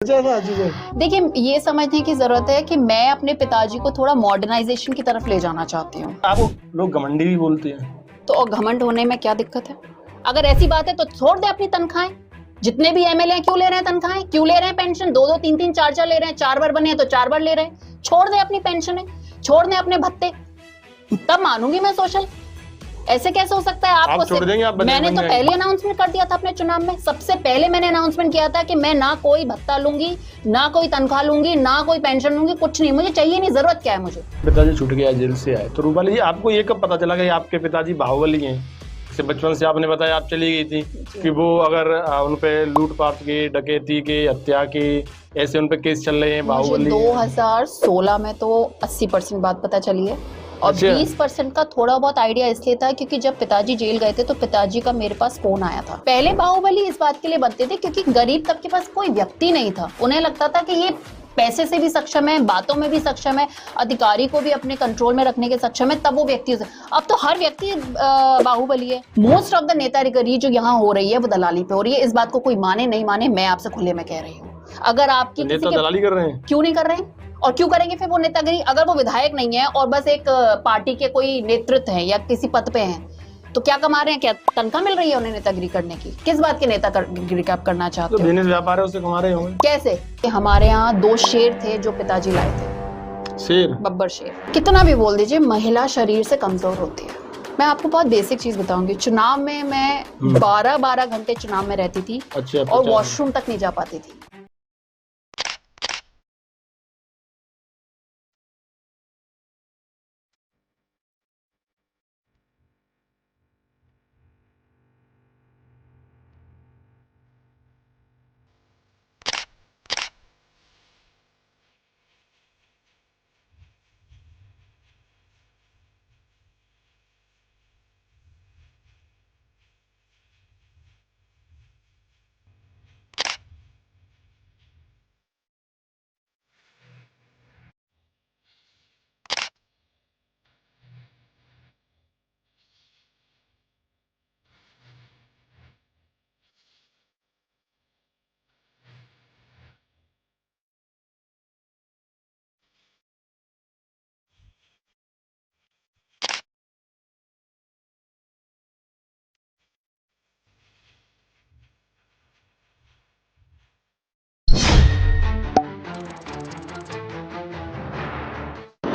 देखिए, ये समझने की जरूरत है कि मैं अपने पिताजी को थोड़ा मॉडर्नाइजेशन की तरफ ले जाना चाहती हूँ। आपको लोग घमंडी भी बोलते हैं, तो घमंड होने में क्या दिक्कत है? अगर ऐसी बात है तो छोड़ दे अपनी तनख्वाहें। जितने भी एमएलए क्यों ले रहे हैं तनख्वाहें, क्यों ले रहे हैं पेंशन? 2-2, 3-3, 4-4 ले रहे हैं। 4 बार बने हैं तो 4 बार ले रहे हैं। छोड़ दे अपनी पेंशन, छोड़ दे अपने भत्ते, तब मानूंगी मैं सोशल। ऐसे कैसे हो सकता है? आप छोड़ देंगे? आप मैंने तो पहले अनाउंसमेंट कर दिया था अपने चुनाव में। सबसे पहले मैंने अनाउंसमेंट किया था कि मैं ना कोई भत्ता लूंगी, ना कोई तनख्वाह लूंगी, ना कोई पेंशन लूंगी, कुछ नहीं। मुझे चाहिए नहीं, जरूरत क्या है मुझे? पिताजी छूट गया, जेल से आए, तो रूपाली जी आपको ये कब पता चला कि आपके पिताजी बाहुबली हैं? जैसे बचपन से आपने बताया आप चली गई थी कि वो अगर उन पे लूटपाट के, डकैती के, हत्या के, ऐसे उन पे केस चल रहे हैं, बाहुबली। 2016 में तो 80% बात पता चली है और 20% का थोड़ा बहुत आइडिया इसलिए था क्योंकि जब पिताजी जेल गए थे तो पिताजी का मेरे पास फोन आया था। पहले बाहुबली इस बात के लिए बनते थे क्योंकि गरीब तबके के पास कोई व्यक्ति नहीं था। उन्हें लगता था कि ये पैसे से भी सक्षम है, बातों में भी सक्षम है, अधिकारी को भी अपने कंट्रोल में रखने के सक्षम है, तब वो व्यक्ति। अब तो हर व्यक्ति बाहुबली है। मोस्ट ऑफ द नेतागिरी जो यहाँ हो रही है वो दलाली पे हो रही है। इस बात को कोई माने नहीं माने, मैं आपसे खुले में कह रही हूँ। अगर आपकी नेता दलाली कर रहे हैं, क्यों नहीं कर रहे हैं? और क्यों करेंगे फिर वो नेतागिरी? अगर वो विधायक नहीं है और बस एक पार्टी के कोई नेतृत्व है या किसी पद पे हैं तो क्या कमा रहे हैं? क्या तनख्वाह मिल रही है उन्हें नेतागिरी करने की? किस बात के नेतागिरी आप करना चाहते हो? तो बिजनेस व्यापार है, उससे कमा रहे होंगे। कैसे? हमारे यहाँ 2 शेर थे जो पिताजी लाए थे। शेर, बब्बर शेर। कितना भी बोल दीजिए, महिला शरीर से कमजोर होती है। मैं आपको बहुत बेसिक चीज बताऊंगी। चुनाव में मैं 12-12 घंटे चुनाव में रहती थी। अच्छा, और वॉशरूम तक नहीं जा पाती थी।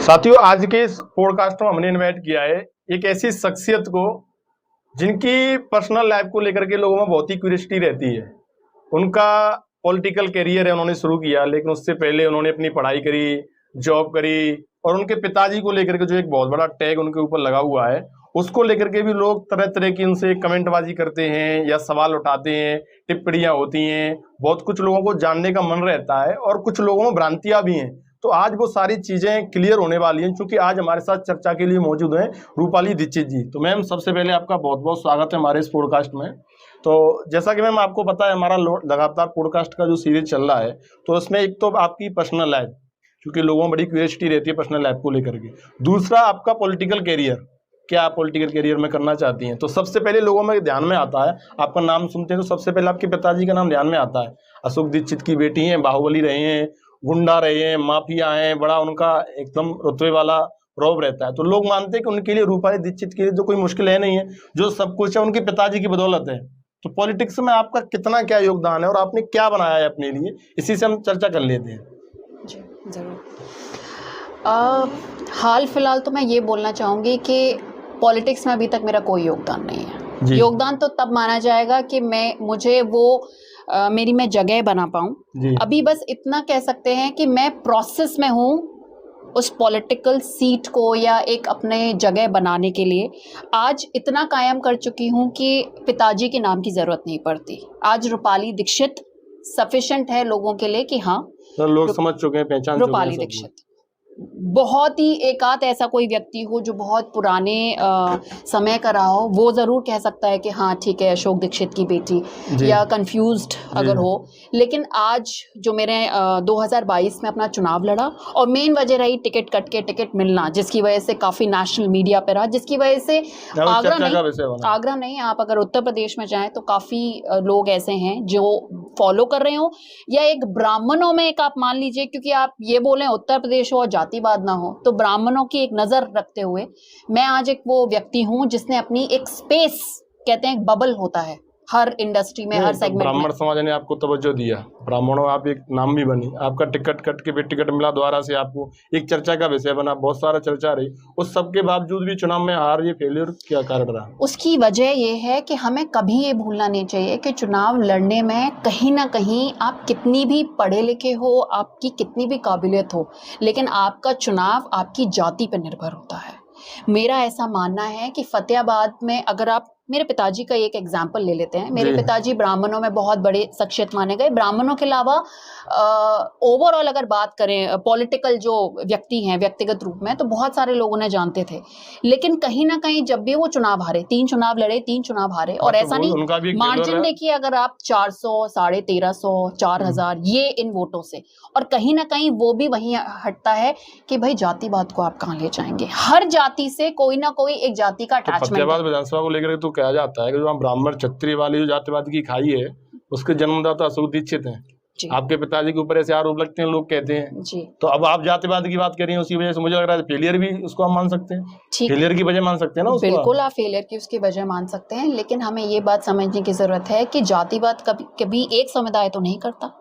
साथियों, आज के इस पॉडकास्ट में हमने इनवाइट किया है एक ऐसी शख्सियत को जिनकी पर्सनल लाइफ को लेकर के लोगों में बहुत ही क्यूरियोसिटी रहती है। उनका पॉलिटिकल करियर है, उन्होंने शुरू किया, लेकिन उससे पहले उन्होंने अपनी पढ़ाई करी, जॉब करी, और उनके पिताजी को लेकर के जो एक बहुत बड़ा टैग उनके ऊपर लगा हुआ है, उसको लेकर के भी लोग तरह तरह की उनसे कमेंटबाजी करते हैं या सवाल उठाते हैं, टिप्पणियां होती हैं। बहुत कुछ लोगों को जानने का मन रहता है और कुछ लोगों में भ्रांतियां भी हैं। तो आज वो सारी चीजें क्लियर होने वाली हैं, क्योंकि आज हमारे साथ चर्चा के लिए मौजूद हैं रूपाली दीक्षित जी। तो मैम, सबसे पहले आपका बहुत बहुत स्वागत है हमारे इस पॉडकास्ट में। तो जैसा कि मैम आपको पता है, हमारा लगातार पॉडकास्ट का जो सीरीज चल रहा है, तो उसमें एक तो आपकी पर्सनल लाइफ, क्योंकि लोगों में बड़ी क्यूरियोसिटी रहती है पर्सनल लाइफ को लेकर के। दूसरा आपका पॉलिटिकल करियर, क्या आप पॉलिटिकल करियर में करना चाहती हैं। तो सबसे पहले लोगों में ध्यान में आता है, आपका नाम सुनते हैं तो सबसे पहले आपके पिताजी का नाम ध्यान में आता है। अशोक दीक्षित की बेटी हैं, बाहुबली रहे हैं, गुंडा रहे हैं, माफिया हैं, बड़ा उनका एकदम रुतबे वाला रौब रहता है। तो लोग मानते हैं कि उनके लिए, रूपाली दीक्षित के लिए तो कोई मुश्किल है नहीं है, जो सब कुछ है उनके पिताजी की बदौलत है। तो पॉलिटिक्स में आपका कितना क्या योगदान है और आपने क्या बनाया है अपने लिए, इसी से हम चर्चा कर लेते हैं। जी जरूर। हाल फिलहाल तो मैं ये बोलना चाहूँगी कि पॉलिटिक्स में अभी तक मेरा कोई योगदान नहीं है। योगदान तो तब माना जाएगा कि मुझे वो मैं जगह बना पाऊँ। अभी बस इतना कह सकते हैं कि मैं प्रोसेस में हूँ उस पॉलिटिकल सीट को या एक अपने जगह बनाने के लिए। आज इतना कायम कर चुकी हूँ कि पिताजी के नाम की ज़रूरत नहीं पड़ती। आज रूपाली दीक्षित सफिशिएंट है लोगों के लिए कि हाँ, तो लोग समझ चुके हैं, पहचान चुके हैं रूपाली दीक्षित। बहुत ही एकाध ऐसा कोई व्यक्ति हो जो बहुत पुराने समय का रहा हो, वो जरूर कह सकता है कि हाँ ठीक है अशोक दीक्षित की बेटी, या कंफ्यूज्ड अगर हो। लेकिन आज जो मेरे 2022 में अपना चुनाव लड़ा, और मेन वजह रही टिकट कट के टिकट मिलना, जिसकी वजह से काफी नेशनल मीडिया पे रहा, जिसकी वजह से आगरा नहीं, आप अगर उत्तर प्रदेश में जाएं तो काफी लोग ऐसे हैं जो फॉलो कर रहे हो, या एक ब्राह्मणों में एक आप मान लीजिए, क्योंकि आप ये बोले उत्तर प्रदेश हो और जातिवाद ना हो, तो ब्राह्मणों की एक नजर रखते हुए मैं आज एक वो व्यक्ति हूं जिसने अपनी एक स्पेस, कहते हैं एक बबल होता है हर इंडस्ट्री में, हर सेगमेंट में। ब्राह्मण समाज ने आपको तवज्जो दिया, ब्राह्मणों आप एक नाम भी बनी, आपका टिकट कट के भी टिकट मिला द्वारा से, आपको एक चर्चा का विषय बना, बहुत सारा चर्चा रही, उस सब के बावजूद भी चुनाव में हार, ये फेलियर क्या कारण रहा? उसकी वजह ये है कि हमें कभी ये भूलना नहीं चाहिए कि चुनाव लड़ने में कहीं ना कहीं आप कितनी भी पढ़े लिखे हो, आपकी कितनी भी काबिलियत हो, लेकिन आपका चुनाव आपकी जाति पर निर्भर होता है। मेरा ऐसा मानना है कि फतेहाबाद में, अगर आप मेरे पिताजी का एक एग्जाम्पल ले लेते हैं, मेरे पिताजी ब्राह्मणों में बहुत बड़े शख्सियत माने गए। ब्राह्मणों के अलावा ओवरऑल अगर बात करें पॉलिटिकल जो व्यक्ति हैं व्यक्तिगत रूप में, तो बहुत सारे लोग उन्हें जानते थे, लेकिन कहीं ना कहीं जब भी वो चुनाव हारे, 3 चुनाव लड़े, 3 चुनाव हारे, और ऐसा नहीं, मार्जिन देखिए अगर आप 400, 1350, 4000 ये इन वोटों से, और कहीं ना कहीं वो भी वहीं हटता है कि भाई जातिवाद को आप कहाँ ले जाएंगे। हर जाति से कोई ना कोई एक जाति का अटैचमेंट। विधानसभा को लेकर तो कहा जाता है कि जो ब्राह्मण क्षत्रिय वाली जो जातिवाद की खाई है, उसके जन्मदाता अशोक दीक्षित हैं। आपके पिताजी के ऊपर ऐसे आरोप लगते हैं, लोग कहते हैं जी। तो अब आप जातिवाद की बात कर रही हैं, उसी वजह से मुझे लग रहा है फेलियर भी उसको हम मान सकते हैं, फेलियर की वजह मान सकते हैं ना उसको। बिल्कुल आप फेलियर की उसकी वजह मान सकते हैं, लेकिन हमें ये बात समझने की जरूरत है कि जातिवाद कभी एक समुदाय तो नहीं करता,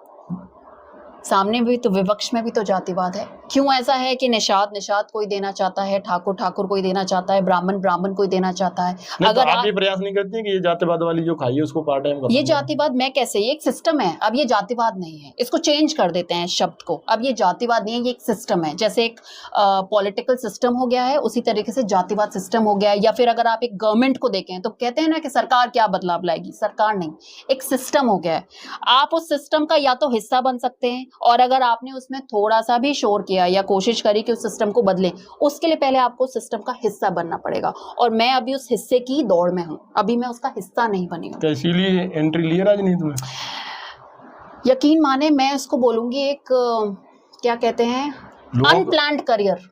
सामने भी तो विपक्ष में भी तो जातिवाद है। क्यों ऐसा है कि निषाद कोई देना चाहता है, ठाकुर कोई देना चाहता है, ब्राह्मण कोई देना चाहता है। अगर तो आप ये प्रयास नहीं करते कि ये जातिवाद वाली जो खाई है उसको पार्ट टाइम, ये जातिवाद मैं कैसे, ये एक सिस्टम है, अब ये जातिवाद नहीं है, इसको चेंज कर देते हैं शब्द को। अब ये जातिवाद नहीं है, ये एक सिस्टम है, जैसे एक पॉलिटिकल सिस्टम हो गया है, उसी तरीके से जातिवाद सिस्टम हो गया है। या फिर अगर आप एक गवर्नमेंट को देखें तो कहते हैं ना कि सरकार क्या बदलाव लाएगी, सरकार नहीं, एक सिस्टम हो गया है। आप उस सिस्टम का या तो हिस्सा बन सकते हैं, और अगर आपने उसमें थोड़ा सा भी शोर किया या कोशिश करी कि उस सिस्टम को बदलें, उसके लिए पहले आपको सिस्टम का हिस्सा बनना पड़ेगा, और मैं अभी उस हिस्से की दौड़ में हूं, अभी मैं उसका हिस्सा नहीं बनी हूं। तो इसीलिए एंट्री लिया राजनीति में? यकीन माने मैं उसको बोलूंगी एक क्या कहते हैं, अनप्लान्ड करियर।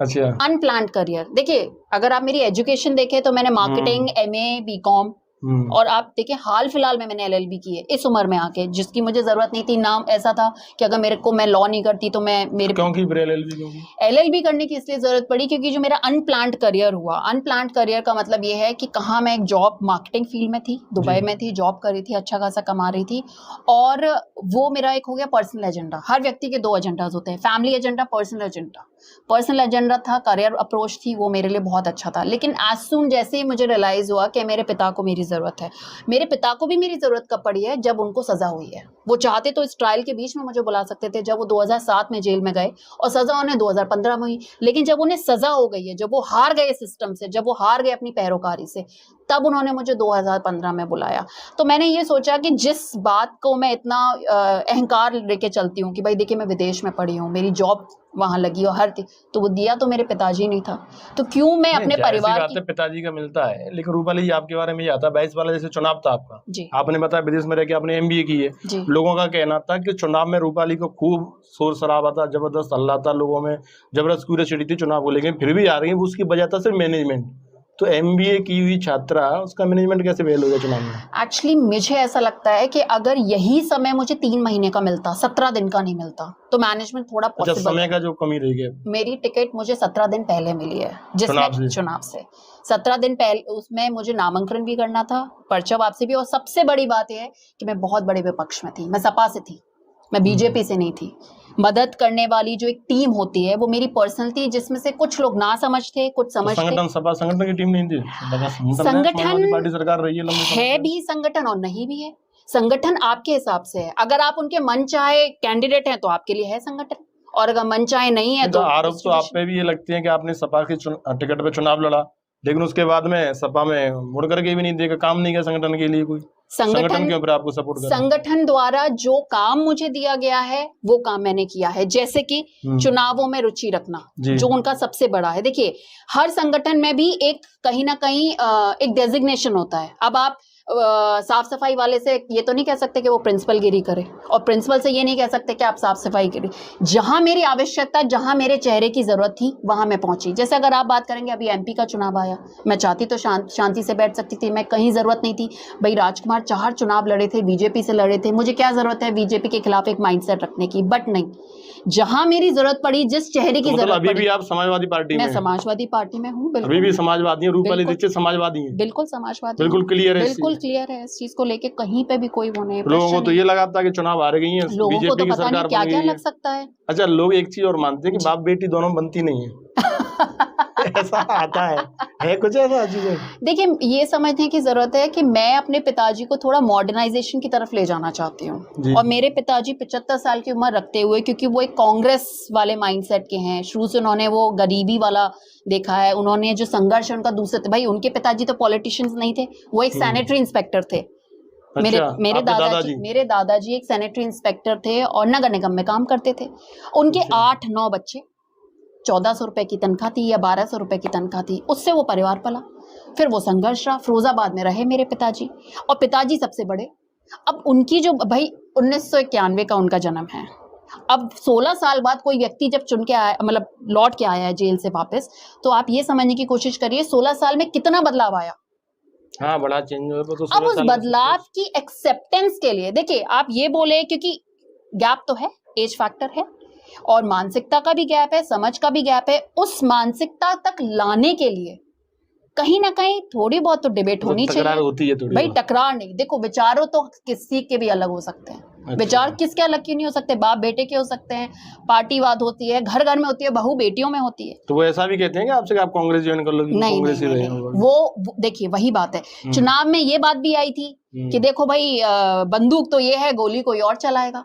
अच्छा, अनप्लान्ड करियर। देखिए अगर आप मेरी एजुकेशन देखें तो मैंने मार्केटिंग, MA, BCom, और आप देखिए हाल फिलहाल में मैंने LLB की है इस उम्र में आके, जिसकी मुझे जरूरत नहीं थी। नाम ऐसा था कि अगर मैं लॉ नहीं करती तो LLB करने की इसलिए जरूरत पड़ी क्योंकि जो मेरा अनप्लान्ड करियर हुआ, अनप्लान्ड करियर का मतलब ये है कि कहाँ मैं एक जॉब मार्केटिंग फील्ड में थी, दुबई में थी, जॉब कर रही थी, अच्छा खासा कमा रही थी, और वो मेरा एक हो गया पर्सनल एजेंडा। हर व्यक्ति के 2 एजेंडाज होते हैं, family agenda, personal agenda. Personal agenda था, करियर अप्रोच थी, वो मेरे लिए बहुत अच्छा था। लेकिन एज सून जैसे ही मुझे रियलाइज हुआ कि मेरे पिता को मेरी जरूरत है, मेरे पिता को भी मेरी जरूरत कब पड़ी है, जब उनको सजा हुई है। वो चाहते तो इस ट्रायल के बीच में मुझे बुला सकते थे, जब वो 2007 में जेल में गए, और सजा उन्हें 2015 में हुई। लेकिन जब उन्हें सजा हो गई है, जब वो हार गए सिस्टम से, जब वो हार गए अपनी पैरोकारी से, तब उन्होंने मुझे 2015 में बुलाया। तो मैंने ये सोचा कि जिस बात को मैं इतना अहंकार लेके चलती हूँ कि भाई देखिए मैं विदेश में पढ़ी हूँ, मेरी जॉब वहां लगी और तो वो दिया तो मेरे पिताजी नहीं था, तो क्यों मैं अपने परिवार की। पिताजी का मिलता है, लेकिन रूपाली आपके बारे में ये आता है 22 वाला जैसे चुनाव था आपका, आपने बताया विदेश में रह के आपने MBA की है। लोगों का कहना था कि चुनाव में रूपाली को खूब शोर शराबा था, जबरदस्त हल्ला था, लोगों में जबरदस्त क्यूरियोसिटी थी चुनाव को, लेकिन फिर भी आ रही है। उसकी वजह था सिर्फ मैनेजमेंट। तो MBA की हुई छात्रा, उसका मैनेजमेंट कैसे फेल हो गया चुनाव में? एक्चुअली मुझे ऐसा लगता है कि अगर यही समय मुझे 3 महीने का मिलता, 17 दिन का नहीं मिलता, तो मैनेजमेंट थोड़ा पॉसिबल। समय का जो कमी रही है, मेरी टिकट मुझे 17 दिन पहले मिली है, जिसमें चुनाव से 17 दिन पहले, उसमें मुझे नामांकन भी करना था, पर्चा वापसी भी, और सबसे बड़ी बात यह है कि मैं बहुत बड़े विपक्ष में थी, मैं सपा से थी, मैं BJP से नहीं थी। मदद करने वाली जो एक टीम होती है वो मेरी पर्सनल थी, जिसमें से कुछ लोग ना समझ थे, कुछ समझ थे। संगठन की टीम नहीं थी, संगठन पार्टी सरकार रही है भी संगठन और नहीं भी है। संगठन आपके हिसाब से है, अगर आप उनके मन चाहे कैंडिडेट हैं तो आपके लिए है संगठन, और अगर मन चाहे नहीं है तो आरोप तो आप पे भी ये लगते हैं कि आपने सपा की टिकट पे चुनाव लड़ा, लेकिन उसके बाद में सपा में मुड़ करके भी नहीं देखा, काम नहीं किया संगठन के लिए कोई। संगठन के ऊपर आपको सपोर्ट कर रहे हैं? संगठन द्वारा जो काम मुझे दिया गया है वो काम मैंने किया है, जैसे कि चुनावों में रुचि रखना, जो उनका सबसे बड़ा है। देखिए, हर संगठन में भी एक कहीं ना कहीं एक डेजिग्नेशन होता है। अब आप साफ सफाई वाले से ये तो नहीं कह सकते कि वो प्रिंसिपल गिरी करे, और प्रिंसिपल से ये नहीं कह सकते कि आप साफ सफाई करें। जहां मेरी आवश्यकता, जहां मेरे चेहरे की जरूरत थी, वहां मैं पहुंची। जैसे अगर आप बात करेंगे, अभी एमपी का चुनाव आया, मैं चाहती तो शांति से बैठ सकती थी, मैं कहीं जरूरत नहीं थी। भाई राजकुमार 4 चुनाव लड़े थे, बीजेपी से लड़े थे, मुझे क्या जरूरत है बीजेपी के खिलाफ एक माइंडसेट रखने की? बट नहीं, जहां मेरी जरूरत पड़ी, जिस चेहरे की जरूरत अभी भी आप समाजवादी पार्टी में? मैं समाजवादी पार्टी में हूँ, अभी भी समाजवादी हैं? रूपाली दीक्षित समाजवादी हैं? बिल्कुल समाजवादी, बिल्कुल क्लियर है, बिल्कुल क्लियर है इस चीज को लेके, कहीं पे भी कोई वो नहीं। लोगों को तो ये लगा था कि चुनाव हार गई हैं, लोगों को तो पता नहीं क्या क्या लग सकता है। अच्छा, लोग एक चीज और मानते हैं कि बाप बेटी दोनों बनती नहीं है। ऐसा आता है कुछ ऐसा चीजें? देखिए, ये समझने की जरूरत है कि मैं अपने पिताजी को थोड़ा मॉडर्नाइजेशन की तरफ ले जाना चाहती हूँ, और मेरे पिताजी 75 साल की उम्र रखते हुए, क्योंकि वो एक कांग्रेस वाले माइंडसेट के हैं, शुरू से उन्होंने वो गरीबी वाला देखा है, उन्होंने जो संघर्ष उनका दूसरे, भाई उनके पिताजी तो पॉलिटिशियंस नहीं थे, वो एक सैनिटरी इंस्पेक्टर थे। मेरे दादाजी एक सैनिटरी इंस्पेक्टर थे और नगर निगम में काम करते थे। उनके 8-9 बच्चे, 1400 रुपए की तनख्वाह थी या 1200 रुपए की तनख्वाह थी, उससे वो परिवार पला। फिर वो संघर्ष रहा, फिरोजाबाद में रहे मेरे पिताजी, और पिताजी सबसे बड़े। अब उनकी जो, भाई 1991 का उनका जन्म है, अब 16 साल बाद कोई व्यक्ति जब चुन के आया, मतलब लौट के आया है जेल से वापस, तो आप ये समझने की कोशिश करिए 16 साल में कितना बदलाव आया। हाँ, बड़ा चेंज हुआ। तो अब उस बदलाव की एक्सेप्टेंस के लिए, देखिए आप ये बोले, क्योंकि गैप तो है, एज फैक्टर है, और मानसिकता का भी गैप है, समझ का भी गैप है, उस मानसिकता तक लाने के लिए कहीं ना कहीं थोड़ी बहुत तो डिबेट होनी चाहिए। टकरार होती है थोड़ी, भाई टकरार नहीं, देखो विचारों तो किसी के भी अलग हो सकते हैं। अच्छा। विचार किसके अलग क्यों नहीं हो सकते? बाप बेटे के हो सकते हैं, पार्टीवाद होती है, घर घर में होती है, बहू बेटियों में होती है। तो वो ऐसा भी कहते हैं कि आपसे आप कांग्रेस ज्वाइन कर लो? नहीं, वो देखिए वही बात है, चुनाव में ये बात भी आई थी कि देखो भाई बंदूक तो ये है, गोली कोई और चलाएगा।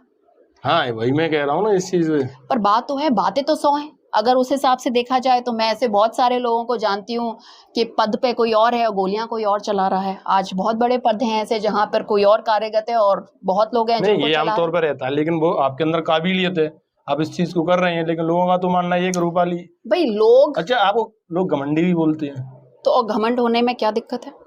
हाँ, वही मैं कह रहा हूँ ना इस चीज में। पर बात तो है, बातें तो 100 हैं। अगर उस हिसाब से देखा जाए तो मैं ऐसे बहुत सारे लोगों को जानती हूँ कि पद पे कोई और है और गोलियां कोई और चला रहा है। आज बहुत बड़े पद हैं ऐसे जहां पर कोई और कार्यरत है और बहुत लोग हैं नहीं, ये आमतौर पर रहता है, लेकिन वो आपके अंदर काबिलियत है, आप इस चीज को कर रहे हैं, लेकिन लोगों का तो मानना ये कि रूपाली भाई लोग, अच्छा आपको लोग घमंडी भी बोलते हैं, तो घमंड होने में क्या दिक्कत है?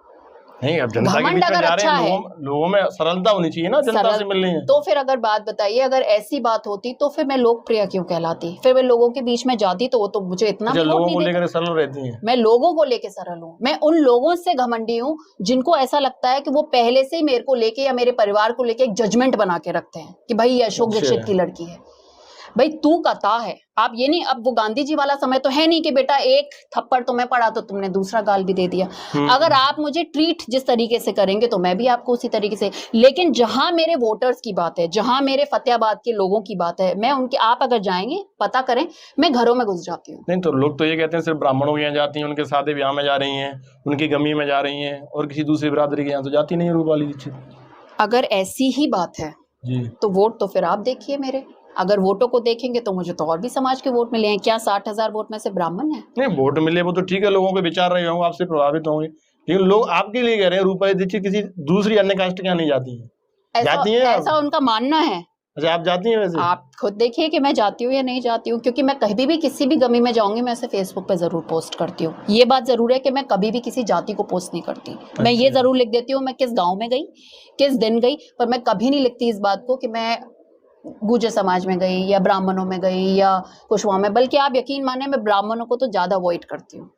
नहीं, अब जनता के बीच में जा रहे हैं, लोगों में सरलता होनी चाहिए ना, जनता से मिलनी है। तो फिर अगर बात बताइए, अगर ऐसी बात होती तो फिर मैं लोकप्रिय क्यों कहलाती? फिर मैं लोगों के बीच में जाती तो वो तो मुझे इतना लोगों को लेकर सरल रहती हैं। मैं लोगों को लेकर सरल हूँ, मैं उन लोगों से घमंडी हूँ जिनको ऐसा लगता है कि वो पहले से ही मेरे को लेके या मेरे परिवार को लेके एक जजमेंट बना के रखते हैं कि भाई ये अशोक दीक्षित की लड़की है। भाई तू का ता है, आप ये नहीं, अब वो गांधी जी वाला समय तो है नहीं कि बेटा एक थप्पड़ तुम्हें पड़ा तो तुमने दूसरा गाल भी दे दिया। अगर आप मुझे ट्रीट जिस तरीके से करेंगे तो मैं भी आपको उसी तरीके से, लेकिन जहां मेरे वोटर्स की बात है, जहां मेरे फतेहाबाद के लोगों की बात है, मैं उनके, आप अगर जाएंगे पता करें, मैं घरों में घुस जाती हूँ। नहीं तो लोग तो ये कहते हैं सिर्फ ब्राह्मणों के यहाँ जाती हैं, उनके शादी ब्याह में जा रही हैं, उनकी गमी में जा रही हैं, और किसी दूसरी बिरादरी के यहाँ तो जाती नहीं है रूपाली दीक्षित। अगर ऐसी ही बात है जी, तो वोट तो फिर आप देखिए मेरे, अगर वोटों को देखेंगे तो मुझे तो और भी समाज के वोट मिले हैं। क्या 60,000 वोट में से ब्राह्मण है? नहीं, वोट मिले वो तो ठीक है, लोगों के विचार रहे होंगे, आपसे प्रभावित होंगे, लेकिन लोग आपके लिए कह रहे हैं रूपाली दीक्षित किसी दूसरी अन्य कास्ट के यहाँ नहीं जाती है। जाती हैं? ऐसा उनका मानना है। अच्छा, आप जाती हैं? वैसे आप खुद देखिए कि मैं जाती हूँ या नहीं जाती हूँ, क्योंकि मैं कभी भी किसी भी गमी में जाऊंगी मैं इसे फेसबुक पे जरूर पोस्ट करती हूँ। ये बात जरूर है कि मैं कभी भी किसी जाति को पोस्ट नहीं करती। मैं ये जरूर लिख देती हूँ मैं किस गाँव में गई, किस दिन गई, पर मैं कभी नहीं लिखती इस बात को कि मैं गुर्जर समाज में गई या ब्राह्मणों में गई या कुशवाहा में, बल्कि आप यकीन माने मैं ब्राह्मणों को तो ज्यादा अवॉइड करती हूँ।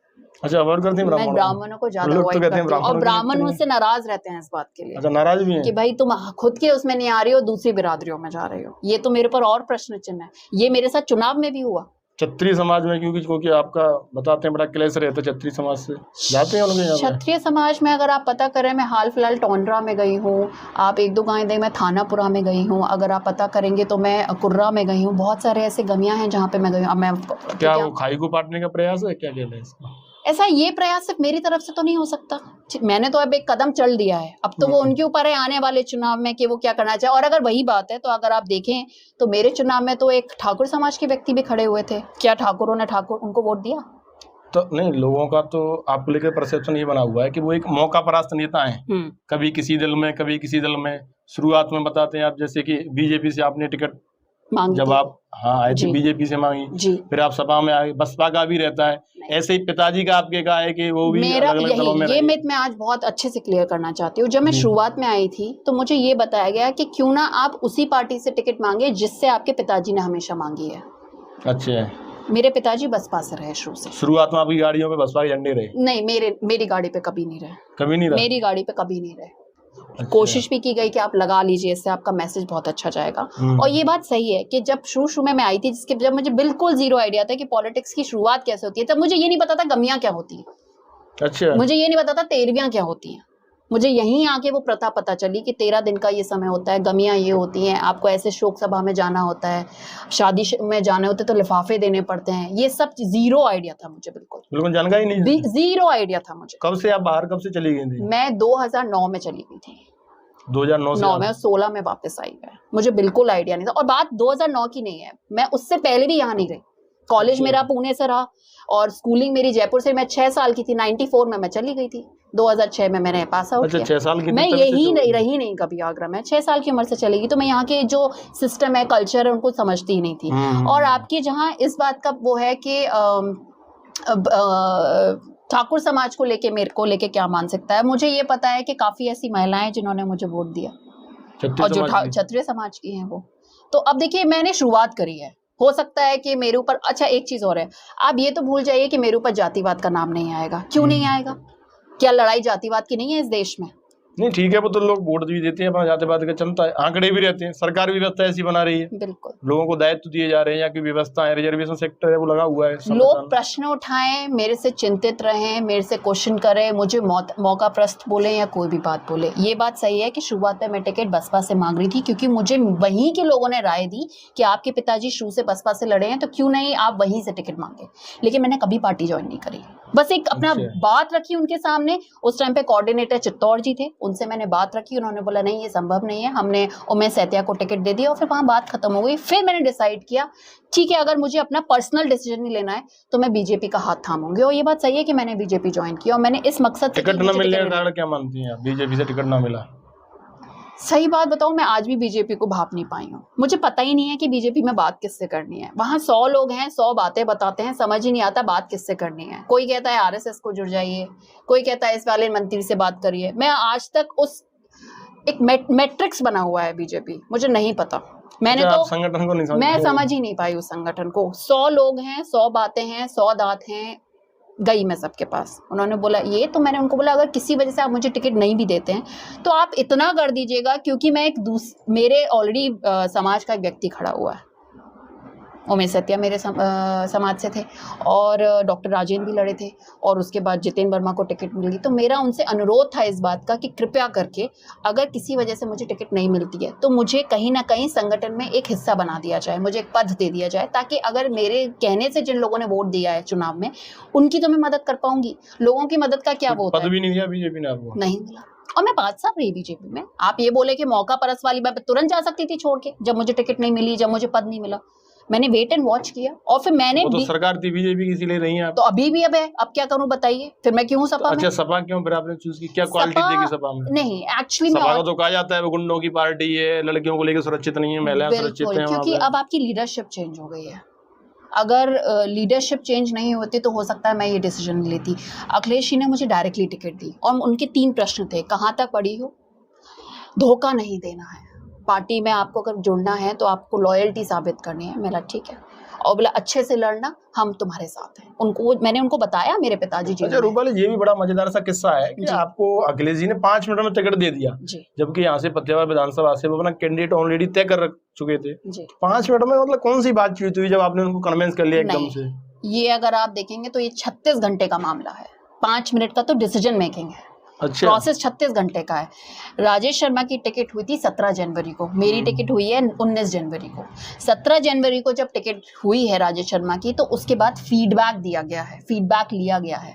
अच्छा, अवॉइड करती हैं मैं ब्राह्मणों को ज्यादा अवॉइड करती हूँ, और ब्राह्मण मुझसे नाराज रहते हैं इस बात के लिए। अच्छा, नाराज भी हैं कि भाई तुम खुद के उसमें नहीं आ रही हो, दूसरी बिरादरियों में जा रही हो। ये तो मेरे पर और प्रश्न चिन्ह है। ये मेरे साथ चुनाव में भी हुआ। क्षत्रिय समाज में क्योंकि आपका बताते हैं बड़ा क्लेश रहता है क्षत्रिय समाज से, जाते हैं उनके यहाँ? क्षत्रिय समाज में अगर आप पता करें, मैं हाल फिलहाल टोंडरा में गई हूँ, आप 1-2 गाँव दें, मैं थानापुरा में गई हूँ, अगर आप पता करेंगे तो मैं कुर्रा में गई हूँ, बहुत सारे ऐसे गमियाँ हैं जहाँ पे मैं गई हूँ। मैं क्या वो खाई को पाटने का प्रयास है, क्या कहते हैं इसका? ऐसा ये प्रयास सिर्फ मेरी तरफ से तो नहीं हो सकता। मैंने तो अब एक कदम चल दिया है, अब तो वो उनके ऊपर है आने वाले चुनाव में कि वो क्या करना चाहे। और अगर वही बात है तो अगर आप देखें तो मेरे चुनाव में तो एक ठाकुर समाज के व्यक्ति भी खड़े हुए थे। क्या ठाकुरों ने उनको वोट दिया? तो नहीं, लोगों का तो आपको लेकर परसेप्शन ये बना हुआ है कि वो एक मौका परास्त नेता हैं, कभी किसी दल में कभी किसी दल में। शुरुआत में बताते हैं आप, जैसे कि बीजेपी से आपने टिकट जब आप आए थे बीजेपी से मांगी, फिर आप सपा में आए, बसपा का भी रहता है, ऐसे ही पिताजी का आपके का है कि वो भी अलग-अलग दलों में ये मिथ मैं आज बहुत अच्छे से क्लियर करना चाहती हूँ। जब मैं शुरुआत में आई थी तो मुझे ये बताया गया कि क्यों ना आप उसी पार्टी से टिकट मांगे जिससे आपके पिताजी ने हमेशा मांगी है। अच्छा, मेरे पिताजी बसपा से रहे शुरू से। शुरुआत में आपकी गाड़ियों पे बसपा के झंडे रहे? नहीं, मेरी गाड़ी पे कभी नहीं रहे। कभी नहीं रहे? मेरी गाड़ी पे कभी नहीं रहे। अच्छा। कोशिश भी की गई कि आप लगा लीजिए, इससे आपका मैसेज बहुत अच्छा जाएगा। और ये बात सही है कि जब शुरू में आई थी, जब मुझे बिल्कुल जीरो आइडिया था कि पॉलिटिक्स की शुरुआत कैसे होती है, तब मुझे ये नहीं पता था गमियां क्या होती है। अच्छा। मुझे ये नहीं पता था तेरवियां क्या होती हैं। मुझे यहीं आके वो प्रथा पता चली कि 13 दिन का ये समय होता है, गमियां ये होती हैं, आपको ऐसे शोक सभा में जाना होता है, शादी में जाने होते तो लिफाफे देने पड़ते हैं। ये सब जीरो आइडिया था मुझे, बिल्कुल जानकारी नहीं, जीरो आइडिया था मुझे। कब से आप बाहर कब से चली गई थी? मैं 2009 में चली गई थी। 2009 में 16 में वापस आई है। मुझे बिल्कुल आइडिया नहीं था। और बात 2009 की नहीं है, मैं उससे पहले भी यहाँ नहीं रही। कॉलेज मेरा पुणे से रहा और स्कूलिंग मेरी जयपुर से। मैं 6 साल की थी, 94 में मैं चली गई थी। 2006 में मैंने पास आउट किया। 6 साल की मैं यही नहीं रही नहीं कभी आगरा में। 6 साल की उम्र से चली गई, तो मैं यहाँ के जो सिस्टम है, कल्चर है, उनको समझती ही नहीं थी। और आपकी जहाँ इस बात का वो है कि ठाकुर समाज को लेके मेरे को लेके क्या मानसिकता है, मुझे ये पता है कि काफी ऐसी महिलाएं जिन्होंने मुझे वोट दिया और जो क्षत्रिय समाज की हैं वो। तो अब देखिए, मैंने शुरुआत करी है। हो सकता है कि मेरे ऊपर, अच्छा एक चीज और है, आप ये तो भूल जाइए कि मेरे ऊपर जातिवाद का नाम नहीं आएगा। क्यों नहीं आएगा? क्या लड़ाई जातिवाद की नहीं है इस देश में? नहीं, ठीक है, वो तो लोग वोट भी देते हैं, अपना जातिवाद का चलता है, आंकड़े भी रहते हैं, सरकार भी व्यवस्था ऐसी बना रही है, बिल्कुल लोगों को दायित्व दिए जा रहे हैं, या कोई व्यवस्था है, रिजर्वेशन सेक्टर है वो लगा हुआ है। लोग प्रश्न उठाएं, मेरे से चिंतित रहें, मेरे से क्वेश्चन करें, मुझे मौका प्रस्त बोले या कोई भी बात बोले। ये बात सही है कि शुरुआत में मैं टिकट बसपा से मांग रही थी, क्योंकि मुझे वहीं के लोगों ने राय दी कि आपके पिताजी शुरू से बसपा से लड़े हैं, तो क्यों नहीं आप वहीं से टिकट मांगे। लेकिन मैंने कभी पार्टी ज्वाइन नहीं करी, बस एक अपना बात रखी उनके सामने। उस टाइम पे कोऑर्डिनेटर चित्तौड़ जी थे, उनसे मैंने बात रखी, उन्होंने बोला नहीं ये संभव नहीं है। हमने उमेश सेतिया को टिकट दे दिया और फिर वहां बात खत्म हो गई। फिर मैंने डिसाइड किया ठीक है, अगर मुझे अपना पर्सनल डिसीजन नहीं लेना है तो मैं बीजेपी का हाथ थामूंगी। और ये बात सही है कि मैंने बीजेपी ज्वाइन किया और मैंने इस मकसद से टिकट न मिलने का कारण क्या मानती हैं आप? बीजेपी से टिकट ना मिला, सही बात बताऊं, मैं आज भी बीजेपी को भाप नहीं पाई हूँ। मुझे पता ही नहीं है कि बीजेपी में बात किससे करनी है। वहां 100 लोग हैं, 100 बातें बताते हैं, समझ ही नहीं आता बात किससे करनी है। कोई कहता है आरएसएस को जुड़ जाइए, कोई कहता है इस वाले मंत्री से बात करिए। मैं आज तक उस एक मैट्रिक्स बना हुआ है बीजेपी, मुझे नहीं पता। मैंने तो संगठन को नहीं मैं समझ ही नहीं पाई उस संगठन को। 100 लोग हैं, 100 बातें हैं, 100 दांत हैं। गई मैं सबके पास, उन्होंने बोला ये, तो मैंने उनको बोला अगर किसी वजह से आप मुझे टिकट नहीं भी देते हैं तो आप इतना कर दीजिएगा, क्योंकि मैं मेरे ऑलरेडी समाज का एक व्यक्ति खड़ा हुआ है। उमेश सेतिया मेरे समाज से थे और डॉक्टर राजेंद्र भी लड़े थे और उसके बाद जितेंद्र वर्मा को टिकट मिल गई। तो मेरा उनसे अनुरोध था इस बात का कि कृपया करके अगर किसी वजह से मुझे टिकट नहीं मिलती है तो मुझे कहीं ना कहीं संगठन में एक हिस्सा बना दिया जाए, मुझे एक पद दे दिया जाए, ताकि अगर मेरे कहने से जिन लोगों ने वोट दिया है चुनाव में उनकी तो मैं मदद कर पाऊंगी। लोगों की मदद का क्या वो पद भी नहीं दिया बीजेपी ने आपको? नहीं मिला। और मैं 5 साल रही बीजेपी में। आप ये बोले कि मौका परस वाली बात, तुरंत जा सकती थी छोड़ के जब मुझे टिकट नहीं मिली, जब मुझे पद नहीं मिला। मैंने वेट एंड वॉच किया और फिर मैंने तो सरकार थी बीजेपी की, इसीलिए रही हैं आप। तो अभी भी अब है, अब क्या करूं बताइए। फिर मैं क्यों सपा में? अच्छा, सपा क्यों फिर आपने चूज की? क्या क्वालिटी थी सपा में? नहीं, एक्चुअली सपा को तो कहा जाता है वो गुंडों की पार्टी है, लड़कियों को लेकर सुरक्षित नहीं है, महिलाएं सुरक्षित हैं, क्योंकि अब आपकी लीडरशिप चेंज हो गई है। अगर लीडरशिप चेंज नहीं होती तो हो सकता है मैं ये डिसीजन नहीं लेती। अखिलेश जी ने मुझे डायरेक्टली टिकट दी और उनके 3 प्रश्न थे। कहाँ तक पढ़ी हो, धोखा नहीं देना है, पार्टी में आपको अगर जुड़ना है तो आपको लॉयल्टी साबित करनी है। मेरा ठीक है, और बोला अच्छे से लड़ना, हम तुम्हारे साथ हैं। मैंने उनको बताया मेरे पिताजी जी। अच्छा रूपाली, ये भी बड़ा मजेदार सा किस्सा है कि आपको अखिलेश जी ने 5 मिनट में टिकट दे दिया, जबकि यहाँ से फतेहाबाद विधानसभा से वो अपना कैंडिडेट ऑलरेडी तय कर चुके थे। 5 मिनट में मतलब कौन सी बातचीत हुई जब आपने उनको कन्विंस कर लिया एकदम से? ये अगर आप देखेंगे तो ये 36 घंटे का मामला है। 5 मिनट का तो डिसीजन मेकिंग है। अच्छा। प्रोसेस 36 घंटे का है। राजेश शर्मा की टिकट हुई थी 17 जनवरी को, मेरी टिकट हुई है 19 जनवरी को। 17 जनवरी को जब टिकट हुई है राजेश शर्मा की, तो उसके बाद फीडबैक दिया गया है, फीडबैक लिया गया है।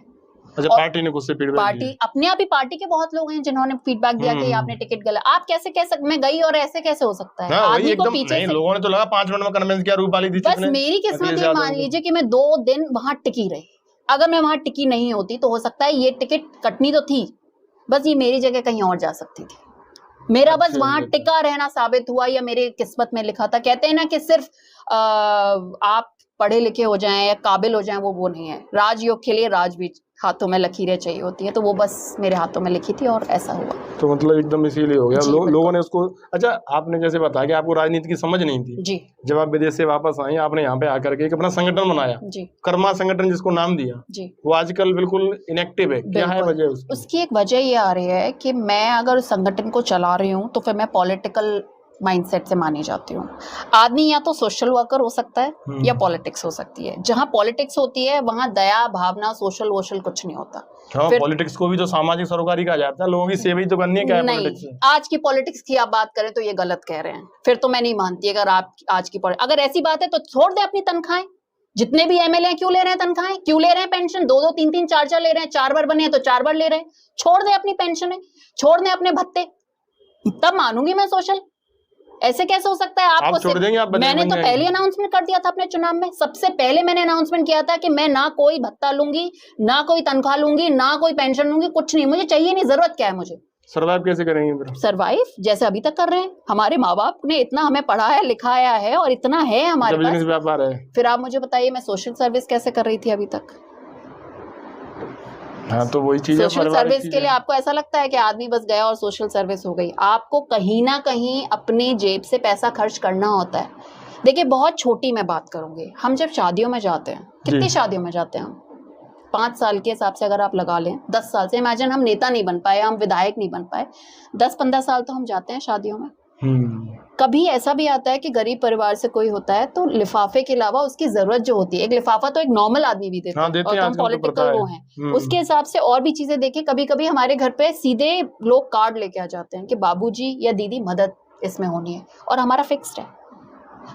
अच्छा, पार्टी ने खुद से फीडबैक पार्टी दिया? अपने आप ही पार्टी के बहुत लोग हैं जिन्होंने फीडबैक दिया कि आपने टिकट गलत। आप कैसे कह सकते, मैं गई और ऐसे कैसे हो सकता है? आदमी को पीछे नहीं, लोगों ने तो लगा 5 मिनट में कन्विंस किया रूपाली दी। बस मेरी किस्मत ये मान लीजिए कि मैं 2 दिन वहां टिकी रही। अगर मैं वहां टिकी नहीं होती तो हो सकता है ये टिकट कटनी तो थी, बस ये मेरी जगह कहीं और जा सकती थी। मेरा बस वहां टिका रहना साबित हुआ या मेरे किस्मत में लिखा था। कहते हैं ना कि सिर्फ आप पढ़े लिखे हो जाएं या काबिल हो जाएं, वो नहीं है। राजयोग के लिए राज भी हाथों में लकीरें चाहिए होती है, तो वो बस मेरे हाथों में लिखी थी और ऐसा हुआ। तो मतलब एकदम इसीलिए हो गया। लोगों ने उसको, अच्छा आपने जैसे बताया कि आपको राजनीति की समझ नहीं थी जी। जब आप विदेश से वापस आई, आपने यहाँ पे आकर के एक अपना संगठन बनाया जी, कर्मा संगठन जिसको नाम दिया जी, वो आजकल बिल्कुल इनएक्टिव है। क्या है वजह उसकी? उसकी एक वजह ये आ रही है कि मैं अगर उस संगठन को चला रही हूँ तो फिर मैं पॉलिटिकल माइंडसेट से मानी जाती हूँ। आदमी या तो सोशल वर्कर हो सकता है या पॉलिटिक्स हो सकती है। जहाँ पॉलिटिक्स होती है वहां दया भावना सोशल वोशल कुछ नहीं होता। हाँ, पॉलिटिक्स को भी तो सामाजिक सरोकारी कहा जाता है, लोगों की सेवा ही तो करनी है। क्या है पॉलिटिक्स? आज की पॉलिटिक्स की आप बात करें तो ये गलत कह रहे हैं, फिर तो मैं नहीं मानती। अगर आप आज की अगर ऐसी बात है तो छोड़ दे अपनी तनख्वाहें। जितने भी एमएलए क्यों ले रहे हैं तनख्वाहें, क्यों ले रहे हैं पेंशन? 2-2 3-3 4-4 ले रहे हैं, 4 बार बने हैं तो 4 बार ले रहे हैं। छोड़ दे अपनी पेंशन, छोड़ दे अपने भत्ते, तब मानूंगी मैं सोशल। ऐसे कैसे हो सकता है? आपको छोड़ देंगे आप? मैंने तो पहले अनाउंसमेंट कर दिया था अपने चुनाव में। सबसे पहले मैंने अनाउंसमेंट किया था कि मैं ना कोई भत्ता लूंगी, ना कोई तनख्वाह लूंगी, ना कोई पेंशन लूंगी, कुछ नहीं, मुझे चाहिए नहीं। जरूरत क्या है मुझे? सर्वाइव कैसे करेंगे फिर? सर्वाइव जैसे अभी तक कर रहे हैं। हमारे माँ बाप ने इतना हमें पढ़ाया लिखाया है और इतना है हमारे पास। बिजनेस व्यापार है। फिर आप मुझे बताइए मैं सोशल सर्विस कैसे कर रही थी अभी तक? हाँ, तो वही चीज है। सोशल सर्विस के लिए आपको ऐसा लगता है कि आदमी बस गया और सोशल सर्विस हो गई? आपको कहीं ना कहीं अपनी जेब से पैसा खर्च करना होता है। देखिए बहुत छोटी मैं बात करूंगी, हम जब शादियों में जाते हैं, कितनी शादियों में जाते हैं हम? 5 साल के हिसाब से अगर आप लगा लें, 10 साल से, इमेजिन हम नेता नहीं बन पाए, हम विधायक नहीं बन पाए, 10-15 साल तो हम जाते हैं शादियों में। कभी ऐसा भी आता है कि गरीब परिवार से कोई होता है तो लिफाफे के अलावा उसकी जरूरत जो होती है, एक लिफाफा तो एक नॉर्मल आदमी भी देता है, और तो हम पॉलिटिकल वो हैं, उसके हिसाब से और भी चीजें देखिए। कभी कभी हमारे घर पे सीधे लोग कार्ड लेके आ जाते हैं कि बाबूजी या दीदी मदद इसमें होनी है, और हमारा फिक्स्ड है।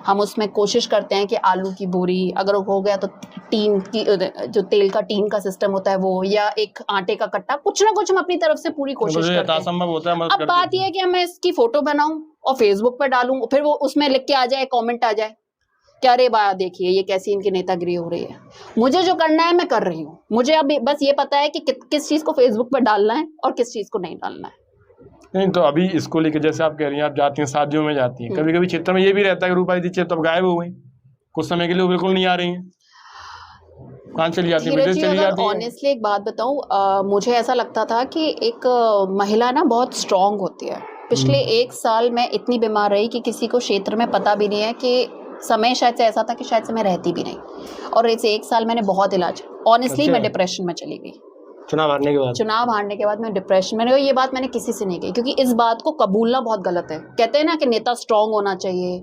हम उसमें कोशिश करते हैं कि आलू की बोरी अगर हो गया तो टीन की, जो तेल का टीन का सिस्टम होता है वो, या एक आटे का कट्टा, कुछ ना कुछ हम अपनी तरफ से पूरी कोशिश करते हैं। अब बात यह है कि मैं इसकी फोटो बनाऊं और फेसबुक पर डालूं, फिर वो उसमें लिख के आ जाए, कमेंट आ जाए क्या रे बा देखिए ये कैसी इनकी नेतागिरी हो रही है। मुझे जो करना है मैं कर रही हूँ। मुझे अब बस ये पता है कि किस चीज को फेसबुक पर डालना है और किस चीज को नहीं डालना है। नहीं तो अभी इसको लेके जैसे आप कह रही हैं, आप जाती हैं शादियों में जाती हैं, कभी कभी क्षेत्र में ये भी रहता है कि रूपा दीदी तब गायब हो गई, कुछ समय के लिए बिल्कुल नहीं आ रही हैं, कहाँ चली जाती है? विदेश चली जाती है। ऑनेस्टली एक बात बताऊं, मुझे ऐसा लगता था कि एक महिला ना बहुत स्ट्रांग होती है। पिछले 1 साल मैं इतनी बीमार रही कि किसी को क्षेत्र में पता भी नहीं है कि समय शायद से ऐसा था कि शायद से मैं रहती भी नहीं, और इस 1 साल मैंने बहुत इलाज, ऑनेस्टली मैं डिप्रेशन में चली गई। चुनाव हारने के बाद मैं डिप्रेशन में, ये बात मैंने किसी से नहीं कही, क्योंकि इस बात को कबूलना बहुत गलत है। कहते हैं ना कि नेता स्ट्रांग होना चाहिए,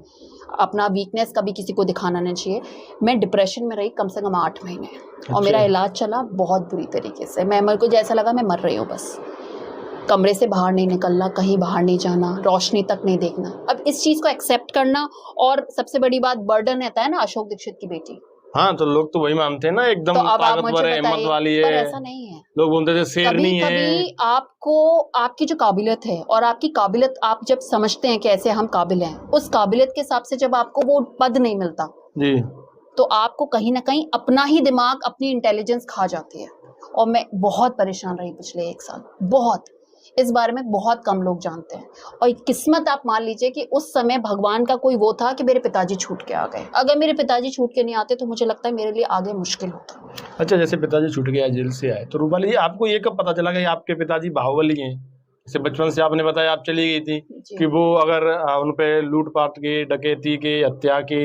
अपना वीकनेस कभी किसी को दिखाना नहीं चाहिए। मैं डिप्रेशन में रही कम से कम 8 महीने, और मेरा इलाज चला बहुत बुरी तरीके से। मेरे को जैसा लगा मैं मर रही हूँ, बस कमरे से बाहर नहीं निकलना, कहीं बाहर नहीं जाना, रोशनी तक नहीं देखना। अब इस चीज को एक्सेप्ट करना, और सबसे बड़ी बात बर्डन रहता है ना अशोक दीक्षित की बेटी। हाँ, तो लोग तो वही मानते हैं ना, एकदम ताकतवर है, हिम्मत वाली है, पर ऐसा नहीं है। लोग बोलते थे शेरनी है। कभी आपको आपकी जो काबिलियत है, और आपकी काबिलियत आप जब समझते हैं कि ऐसे हम काबिल हैं, उस काबिलियत के हिसाब से जब आपको वो पद नहीं मिलता जी, तो आपको कहीं ना कहीं अपना ही दिमाग, अपनी इंटेलिजेंस खा जाती है। और मैं बहुत परेशान रही पिछले 1 साल, बहुत। इस बारे में बहुत कम लोग जानते हैं। और किस्मत आप मान लीजिए कि उस समय भगवान का कोई वो था कि मेरे पिताजी छूट के आ गए। अगर मेरे पिताजी छूट के नहीं आते तो मुझे लगता है मेरे लिए आगे मुश्किल होता। अच्छा, जैसे पिताजी छूट गया, जेल से आए, तो रूपाली जी आपको ये कब पता चला कि आपके पिताजी बाहुबली हैं? जैसे बचपन से आपने बताया आप चली गई थी कि वो अगर उन पे लूटपाट के, डकैती के, हत्या के,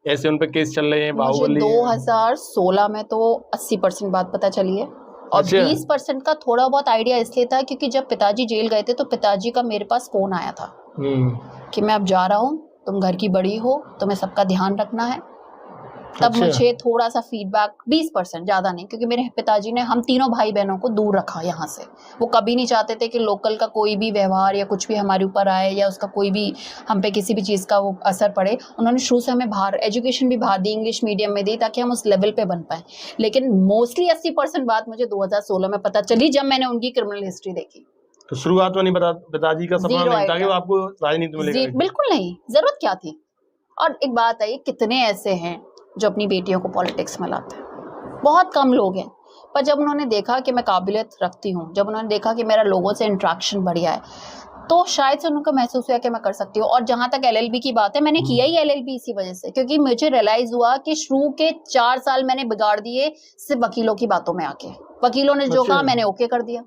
ऐसे उन पे केस चल रहे हैं, बाहुबली। 2016 में तो 80% बात पता चली है, और 20% का थोड़ा बहुत आइडिया इसलिए था क्योंकि जब पिताजी जेल गए थे तो पिताजी का मेरे पास फोन आया था कि मैं अब जा रहा हूँ, तुम घर की बड़ी हो, तुम्हें सबका ध्यान रखना है। तब मुझे थोड़ा सा फीडबैक, 20%, ज्यादा नहीं, क्योंकि मेरे पिताजी ने हम तीनों भाई बहनों को दूर रखा यहाँ से। वो कभी नहीं चाहते थे कि लोकल का कोई भी व्यवहार या कुछ भी हमारे ऊपर आए, या उसका कोई भी हम पे किसी भी चीज का वो असर पड़े। उन्होंने शुरू से हमें बाहर एजुकेशन भी बाहर दी, इंग्लिश मीडियम में दी, ताकि हम उस लेवल पे बन पाए। लेकिन मोस्टली 80% बात मुझे 2016 में पता चली, जब मैंने उनकी क्रिमिनल हिस्ट्री देखी। तो शुरुआत में नहीं पता, पिताजी का सपना नहीं था कि वो आपको राजनीति में लेकर? बिल्कुल नहीं, जरूरत क्या थी। और एक बात है, कितने ऐसे हैं जो अपनी बेटियों को पॉलिटिक्स में लाते हैं? बहुत कम लोग हैं। पर जब उन्होंने देखा कि मैं काबिलियत रखती हूँ, जब उन्होंने देखा कि मेरा लोगों से इंटरेक्शन बढ़िया है, तो शायद से उनको महसूस हुआ कि मैं कर सकती हूँ। और जहां तक एलएलबी की बात है, मैंने किया ही एलएलबी इसी वजह से, क्योंकि मुझे रियलाइज हुआ कि शुरू के 4 साल मैंने बिगाड़ दिए सिर्फ वकीलों की बातों में आके। वकीलों ने जो कहा मैंने ओके कर दिया,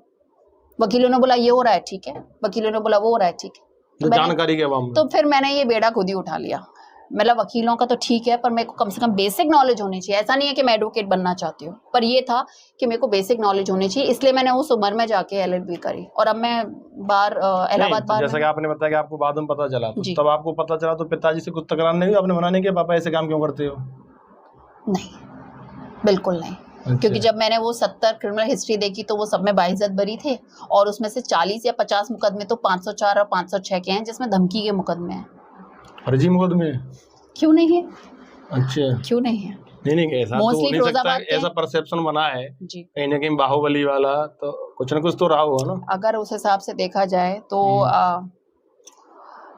वकीलों ने बोला ये हो रहा है ठीक है, वकीलों ने बोला वो हो रहा है ठीक है, तो जानकारी के अभाव में तो फिर मैंने ये बेड़ा खुद ही उठा लिया। मतलब वकीलों का तो ठीक है, पर मेरे को कम से कम बेसिक नॉलेज होनी चाहिए। ऐसा नहीं है कि मैं एडवोकेट बनना चाहती हूँ, पर ये था कि मेरे को बेसिक नॉलेज होनी चाहिए, इसलिए मैंने उस उम्र में जाके एलएलबी करी। और अब मैं बार इलाहाबाद बार जैसा कि आपने बताया कि आपको बाद में पता चला, तो जी। तब आपको पता चला तो पिताजी से कुछ तकरार नहीं हुई आपने मनाने के, पापा ऐसे काम क्यों करते हो? नहीं, बिल्कुल नहीं। क्योंकि जब मैंने वो 70 क्रिमिनल हिस्ट्री देखी तो वो सब में बाइज्जत बरी थे, और उसमें से 40 या 50 मुकदमे तो 504 और 506 के हैं, जिसमें धमकी के मुकदमे हैं। फर्जी मुकदमे क्यों नहीं है? अच्छा, क्यों नहीं है? नहीं ऐसा तो हो नहीं सकता, ऐसा परसेप्शन बना है जी, कहीं ना कहीं बाहुबली वाला, तो कुछ ना कुछ तो रहा होगा ना। अगर उस हिसाब से देखा जाए तो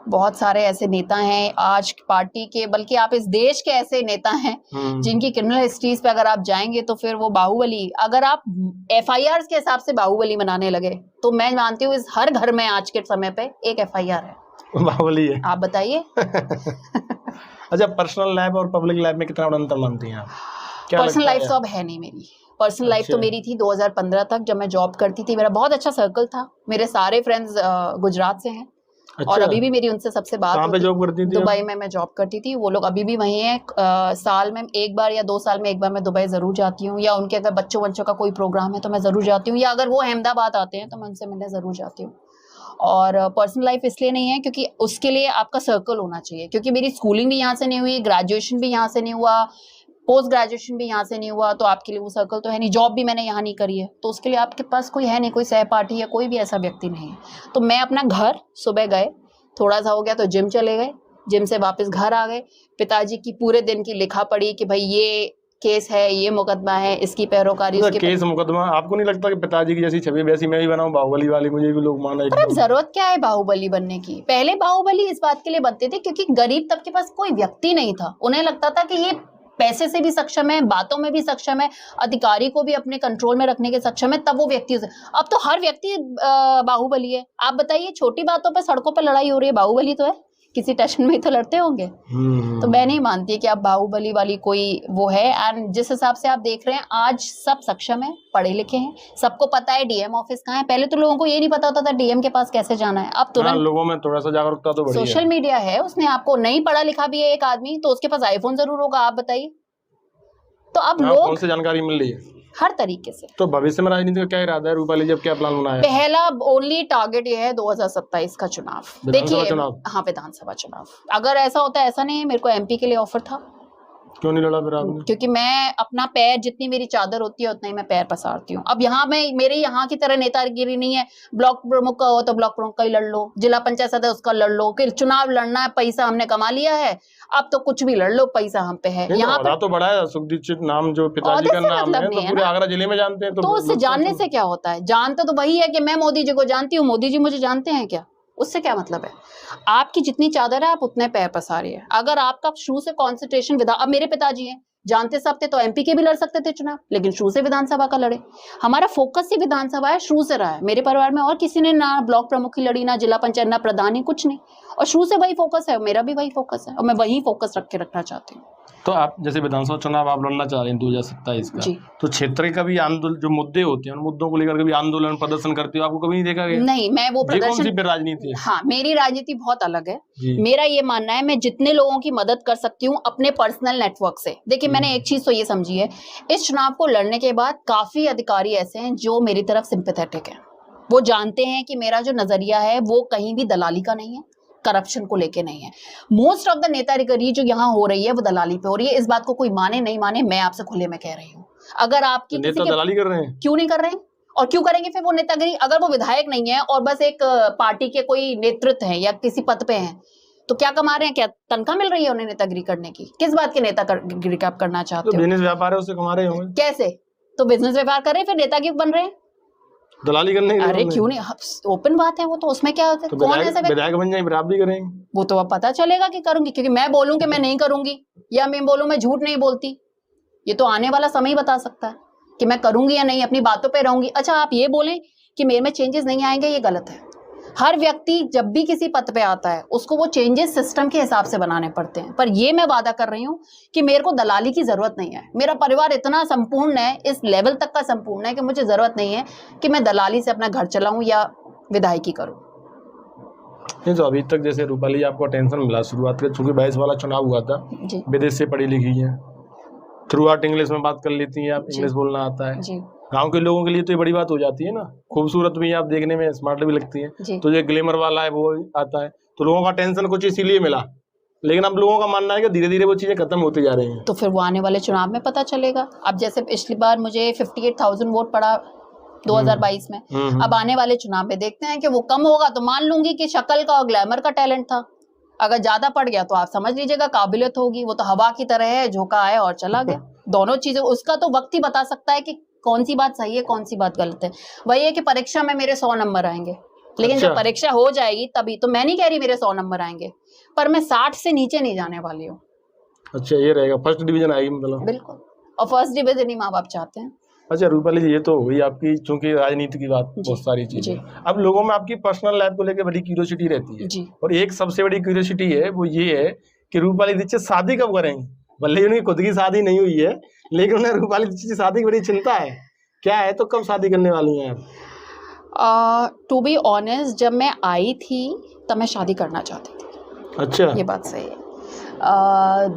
बहुत सारे ऐसे नेता हैं आज पार्टी के, बल्कि आप इस देश के ऐसे नेता हैं जिनकी क्रिमिनल हिस्ट्रीज पे अगर आप जाएंगे तो फिर वो बाहुबली, अगर आप एफआईआर के हिसाब से बाहुबली मनाने लगे तो मैं मानती हूँ इस हर घर में आज के समय पे एक एफआईआर है, बाहुबली है। आप बताइए। अच्छा, पर्सनल लाइफ और पब्लिक लाइफ में कितना बड़ा अंतर मानती हैं आप? पर्सनल लाइफ तो अब है नहीं मेरी। पर्सनल लाइफ तो मेरी थी 2015 तक, जब मैं जॉब करती थी। मेरा बहुत अच्छा सर्कल था, मेरे सारे फ्रेंड्स गुजरात से हैं। और अभी भी मेरी उनसे सबसे बात होती है। जॉब करती थी? दुबई में मैं जॉब करती थी, वो लोग अभी भी वहीं हैं। साल में एक बार या 2 साल में एक बार मैं दुबई जरूर जाती हूँ, या उनके अगर बच्चों का कोई प्रोग्राम है तो मैं जरूर जाती हूँ, या अगर वो अहमदाबाद आते हैं तो मैं उनसे मिलने जरूर जाती हूँ। और पर्सनल लाइफ इसलिए नहीं है क्योंकि उसके लिए आपका सर्कल होना चाहिए, क्योंकि मेरी स्कूलिंग भी यहाँ से नहीं हुई, ग्रेजुएशन भी यहाँ से नहीं हुआ, पोस्ट ग्रेजुएशन भी यहाँ से नहीं हुआ, तो आपके लिए वो सर्कल तो है नहीं। जॉब भी मैंने यहाँ नहीं करी है, तो उसके लिए आपके पास कोई है नहीं, कोई सहपाठी या कोई भी ऐसा व्यक्ति नहीं है। तो मैं अपना घर सुबह गए, थोड़ा सा हो गया तो जिम चले गए, जिम से वापस घर आ गए, पिताजी की पूरे दिन की लिखा पड़ी कि भाई ये केस है, ये मुकदमा है, इसकी पैरोकारी, उसके केस मुकदमा। आपको नहीं लगता कि पिताजी की जैसी छवि वैसी मैं भी बनाऊं, बाहुबली वाली, मुझे भी लोग माना? पर अब जरूरत क्या है बाहुबली बनने की? पहले बाहुबली इस बात के लिए बनते थे क्योंकि गरीब तबके पास कोई व्यक्ति नहीं था, उन्हें लगता था कि ये पैसे से भी सक्षम है, बातों में भी सक्षम है, अधिकारी को भी अपने कंट्रोल में रखने के सक्षम है, तब वो व्यक्ति। अब तो हर व्यक्ति बाहुबली है। आप बताइए, छोटी बातों पे सड़कों पे लड़ाई हो रही है, बाहुबली तो है, किसी टेंशन में ही तो लड़ते होंगे। तो मैं नहीं मानती कि अब बाहुबली वाली कोई वो है। एंड जिस हिसाब से आप देख रहे हैं आज सब सक्षम है, पढ़े लिखे हैं, सबको पता है डीएम ऑफिस कहाँ है। पहले तो लोगों को ये नहीं पता होता था डीएम के पास कैसे जाना है, अब तुरंत लोगों में थोड़ा सा जागरूकता तो बढ़ी है। सोशल मीडिया है, उसने आपको नहीं पढ़ा लिखा भी है एक आदमी तो उसके पास आईफोन जरूर होगा, आप बताइए। तो अब लोग कौन से जानकारी मिल रही है हर तरीके से। तो भविष्य में राजनीति का क्या इरादा है रूपाली, जब क्या प्लान बनाया? पहला ओनली टारगेट ये है 2027 का चुनाव। देखिए, हाँ, विधानसभा चुनाव। अगर ऐसा होता है, ऐसा नहीं है, मेरे को एमपी के लिए ऑफर था। क्यों नहीं लड़ा फिर आपने? क्योंकि मैं अपना पैर, जितनी मेरी चादर होती है उतना ही मैं पैर पसारती हूँ। अब यहाँ में मेरे यहाँ की तरह नेतागिरी नहीं है, ब्लॉक प्रमुख का हो तो ब्लॉक प्रमुख का ही लड़ लो, जिला पंचायत सदस्य उसका लड़ लो, फिर चुनाव लड़ना है, पैसा हमने कमा लिया है, अब तो कुछ भी लड़ लो, पैसा हम पे है। यहाँ पर तो बड़ा है, सुखदीक्षित नाम जो पिताजी का नाम है, तो पूरे आगरा जिले में जानते हैं। तो उससे जानने से क्या होता है? जानते तो वही है कि मैं मोदी जी को जानती हूँ, मोदी जी मुझे जानते हैं क्या? उससे क्या मतलब है? आपकी जितनी चादर है आप उतने पैर पसारिए। अगर आपका शुरू से कॉन्सेंट्रेशन अब मेरे पिताजी हैं, जानते सब थे तो एमपी के भी लड़ सकते थे चुनाव, लेकिन शुरू से विधानसभा का लड़े। हमारा फोकस ही विधानसभा है, शुरू से रहा है। मेरे परिवार में और किसी ने ना ब्लॉक प्रमुख की लड़ी, ना जिला पंचायत, ना प्रधानी, कुछ नहीं, और शुरू से वही फोकस है, मेरा भी वही फोकस है और मैं वही फोकस रख के रखना चाहती हूँ। तो आप जैसे विधानसभा चुनाव आप लड़ना चाह रहे हैं 2027 का, तो क्षेत्र का भी आंदोलन, जो मुद्दे होते हैं उन मुद्दों को लेकर कभी आंदोलन प्रदर्शन करती हो? आपको कभी नहीं देखा गया? नहीं, मैं वो प्रदर्शन, राजनीति है। हाँ, मेरी राजनीति बहुत अलग है। मेरा ये मानना है मैं जितने लोगों की मदद कर सकती हूँ अपने पर्सनल नेटवर्क से। देखिए, मैंने एक चीज तो ये समझी है, इस चुनाव को लड़ने के बाद काफी अधिकारी ऐसे हैं जो मेरी तरफ सिंपैथेटिक है। वो जानते हैं कि मेरा जो नजरिया है वो कहीं भी दलाली का नहीं है, करप्शन को लेके नहीं है। मोस्ट ऑफ द नेतागिरी जो यहाँ हो रही है वो दलाली पे हो रही है। इस बात को कोई माने नहीं माने, मैं आपसे खुले में कह रही हूँ। अगर आपकी तो नेता दलाली कर रहे हैं, क्यों नहीं कर रहे हैं? और क्यों करेंगे फिर वो नेतागिरी? अगर वो विधायक नहीं है और बस एक पार्टी के कोई नेतृत्व है या किसी पद पे हैं, तो क्या कमा रहे हैं? क्या तनख्वाह मिल रही है उन्हें नेतागिरी करने की? किस बात की नेतागिरी आप करना चाहते हो? बिजनेस व्यापार है, उससे कमा रहे होंगे। कैसे? तो बिजनेस व्यापार कर रहे हैं फिर नेतागिरी बन रहे हैं, दलाली करने? अरे क्यों नहीं, ओपन बात है वो तो, उसमें क्या होता है? कौन ऐसा विधायक बन जाए, आप भी करेंगे? वो तो अब पता चलेगा कि करूंगी, क्योंकि मैं बोलूं कि मैं नहीं करूंगी या मैं बोलूं मैं झूठ नहीं बोलती, ये तो आने वाला समय ही बता सकता है। कि मैं करूंगी या नहीं, अपनी बातों पे रहूंगी। अच्छा, आप ये बोलें कि मेरे में चेंजेस नहीं आएंगे, ये गलत है। हर व्यक्ति जब भी किसी पद पे आता है उसको वो चेंजेस सिस्टम के हिसाब से बनाने पड़ते हैं। पर ये मैं वादा कर रही हूँ कि मेरे को दलाली की जरूरत नहीं है। मेरा परिवार इतना संपूर्ण है, इस लेवल तक का संपूर्ण है कि मुझे जरूरत नहीं है कि मैं दलाली से अपना घर चलाऊं या विधायकी करूं। नहीं तो अभी तक जैसे रूपाली आपको टेंशन मिला शुरुआत में, चूंकि 22 वाला चुनाव हुआ था, जी विदेश से पढ़ी लिखी है, थ्रू आउट इंग्लिश में बात कर लेती हैं आप, इंग्लिश बोलना आता है। जी गांव के लोगों के लिए तो ये बड़ी बात हो जाती है ना, खूबसूरत भी आप देखने में, स्मार्ट भी लगती है, तो जो ग्लैमर वाला है वो आता है, तो लोगों का टेंशन कुछ इसीलिए मिला। लेकिन अब लोगों का मानना है कि धीरे धीरे वो चीजें खत्म होती जा रही हैं। तो फिर वो आने वाले चुनाव में पता चलेगा। अब जैसे पिछली बार मुझे 58,000 वोट पड़ा 2022 में, अब आने वाले चुनाव में देखते हैं कि वो कम होगा तो मान लूंगी कि शक्ल का और ग्लैमर का टैलेंट था। अगर ज्यादा पड़ गया तो आप समझ लीजिएगा काबिलियत होगी। वो तो हवा की तरह है, झोंका आया और चला गया। दोनों चीजें, उसका तो वक्त ही बता सकता है कि कौन सी बात सही है कौन सी बात गलत है। वही है कि परीक्षा में मेरे 100 नंबर आएंगे, लेकिन जब परीक्षा हो जाएगी तभी, तो मैं नहीं कह रही मेरे 100 नंबर आएंगे, पर मैं 60 से नीचे नहीं जाने वाली हूँ। अच्छा, ये रहेगा, फर्स्ट डिवीजन आएगी मतलब? बिल्कुल, और फर्स्ट डिवीजन ही माँ बाप चाहते हैं। अच्छा रूपाली जी, ये तो हुई आपकी चूंकि राजनीति की बात, बहुत सारी चीजें। अब लोगों में आपकी पर्सनल लाइफ को लेकर बड़ी क्यूरियोसिटी रहती है जी। और एक सबसे बड़ी क्यूरियोसिटी है वो ये है कि रूपाली दीक्षित शादी कब करेंगी। भले उनकी खुद की शादी नहीं हुई है, लेकिन उन्हें रूपाली दीक्षित की शादी की बड़ी चिंता है। क्या है, तो कब शादी करने वाली हैं आप? टू बी ऑनेस्ट, जब मैं आई थी तब मैं शादी करना चाहती थी। अच्छा, ये बात सही है।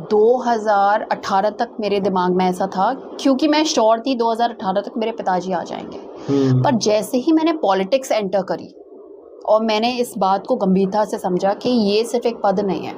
2018 तक मेरे दिमाग में ऐसा था, क्योंकि मैं श्योर थी 2018 तक मेरे पिताजी आ जाएंगे। पर जैसे ही मैंने पॉलिटिक्स एंटर करी और मैंने इस बात को गंभीरता से समझा कि ये सिर्फ एक पद नहीं है,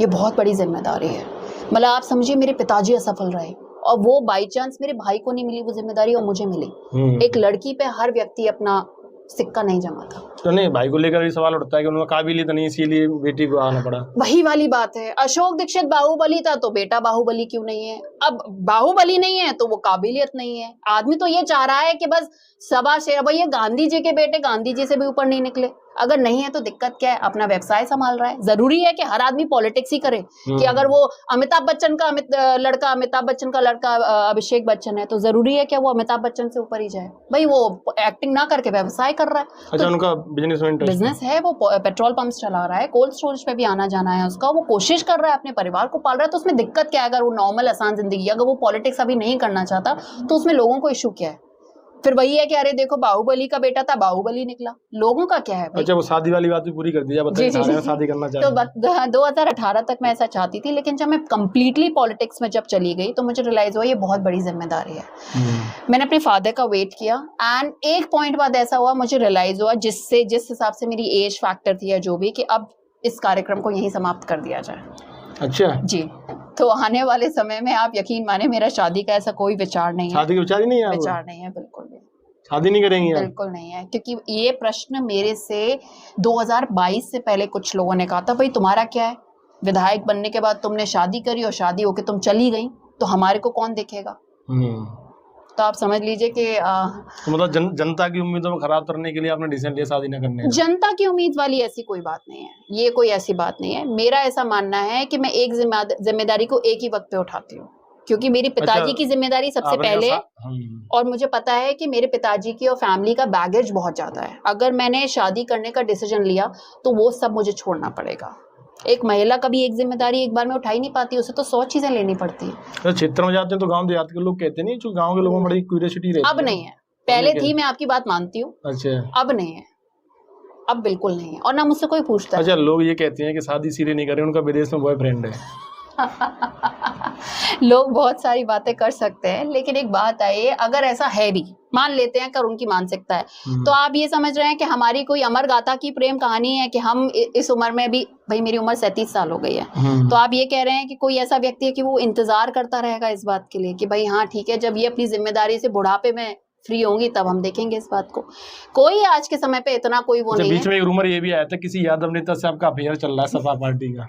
ये बहुत बड़ी जिम्मेदारी है। मतलब आप समझिए, मेरे पिताजी असफल रहे और वो बाई चांस मेरे भाई को नहीं मिली वो जिम्मेदारी और मुझे मिली। एक लड़की पे हर व्यक्ति अपना सिक्का नहीं जमा था। तो नहीं, भाई को लेकर भी सवाल उठता है कि उनका काबिलियत नहीं, इसीलिए बेटी को आना पड़ा। वही वाली बात है। अशोक दीक्षित बाहुबली था तो बेटा बाहुबली क्यों नहीं है? अब बाहुबली नहीं है तो वो काबिलियत नहीं है। आदमी तो ये चाह रहा है कि बस सवा शेर। भाई ये गांधी जी के बेटे गांधी जी से भी ऊपर नहीं निकले। अगर नहीं है तो दिक्कत क्या है? अपना व्यवसाय संभाल रहा है। जरूरी है कि हर आदमी पॉलिटिक्स ही करे कि अगर वो अमिताभ बच्चन का लड़का अभिषेक बच्चन है तो जरूरी है क्या वो अमिताभ बच्चन से ऊपर ही जाए? भाई वो एक्टिंग ना करके व्यवसाय कर रहा है। अच्छा, तो उनका बिजनेस है, वो पेट्रोल पंप्स चला रहा है, कोल्ड स्टोरेज पे भी आना जाना है उसका, वो कोशिश कर रहा है, अपने परिवार को पाल रहा है। तो उसमें दिक्कत क्या है? अगर वो नॉर्मल आसान जिंदगी, अगर वो पॉलिटिक्स अभी नहीं करना चाहता तो उसमें लोगों को इशू क्या है? फिर वही है कि अरे देखो बाहुबली का बेटा था, बाहुबली निकला। लोगों का क्या है भाई? अच्छा, वो शादी वाली बात भी पूरी कर दी। बताइए, शादी करना चाहती तो 2018 तक मैं ऐसा चाहती थी, लेकिन जब मैं कंप्लीटली पॉलिटिक्स में जब चली गई तो मुझे रियलाइज हुआ ये बहुत बड़ी जिम्मेदारी है। मैंने अपने फादर का वेट किया एंड एक पॉइंट बाद ऐसा हुआ, मुझे रियलाइज हुआ जिस हिसाब से मेरी एज फैक्टर थी या जो भी, कि अब इस कार्यक्रम को यहीं समाप्त कर दिया जाए। अच्छा जी, तो आने वाले समय में आप यकीन माने मेरा शादी का ऐसा कोई विचार नहीं है। शादी का विचार ही नहीं है? विचार नहीं है, बिल्कुल भी शादी नहीं करेंगी आप? बिल्कुल नहीं है, क्योंकि ये प्रश्न मेरे से 2022 से पहले कुछ लोगों ने कहा था, भाई तुम्हारा क्या है, विधायक बनने के बाद तुमने शादी करी और शादी होके तुम चली गई तो हमारे को कौन देखेगा? तो आप समझ लीजिए कि तो मतलब जनता की उम्मीदों को खराब करने के लिए आपने डिसीजन लिया शादी न करने का? जनता की उम्मीद वाली ऐसी कोई बात नहीं है, ये कोई ऐसी बात नहीं है। मेरा ऐसा मानना है कि मैं एक जिम्मेदारी को एक ही वक्त पे उठाती हूँ, क्योंकि मेरी पिताजी की जिम्मेदारी सबसे पहले, और मुझे पता है कि मेरे पिताजी की और फैमिली का बैगेज बहुत ज्यादा है। अगर मैंने शादी करने का डिसीजन लिया तो वो सब मुझे छोड़ना पड़ेगा। एक महिला कभी एक जिम्मेदारी एक बार में उठा ही नहीं पाती, उसे तो 100 चीजें लेनी पड़ती है। तो क्षेत्र में जाते हैं तो गांव देहात के लोग कहते नहीं, जो गांव के लोगों में बड़ी क्यूरियोसिटी रहती है। अब नहीं है, पहले थी, मैं आपकी बात मानती हूँ। अच्छा, अब नहीं है, अब बिल्कुल नहीं है, और ना मुझसे कोई पूछता है। अच्छा, लोग ये कहते हैं कि शादी सीधे नहीं करें, उनका विदेश में बॉयफ्रेंड है। लोग बहुत सारी बातें कर सकते हैं, लेकिन एक बात है, अगर ऐसा है भी, मान लेते हैं कर उनकी मानसिकता है, तो आप ये समझ रहे हैं कि हमारी कोई अमर गाथा की प्रेम कहानी है कि हम इस उम्र में भी, भाई मेरी उम्र 37 साल हो गई है, तो आप ये कह रहे हैं कि कोई ऐसा व्यक्ति है कि वो इंतजार करता रहेगा इस बात के लिए कि भाई हाँ ठीक है, जब ये अपनी जिम्मेदारी से बुढ़ापे में फ्री होंगी तब हम देखेंगे इस बात को। कोई आज के समय पे इतना कोई वो नहीं है। बीच में एक रूमर ये भी आया था किसी यादव नेता से आपका अफेयर चल रहा है सपा पार्टी का।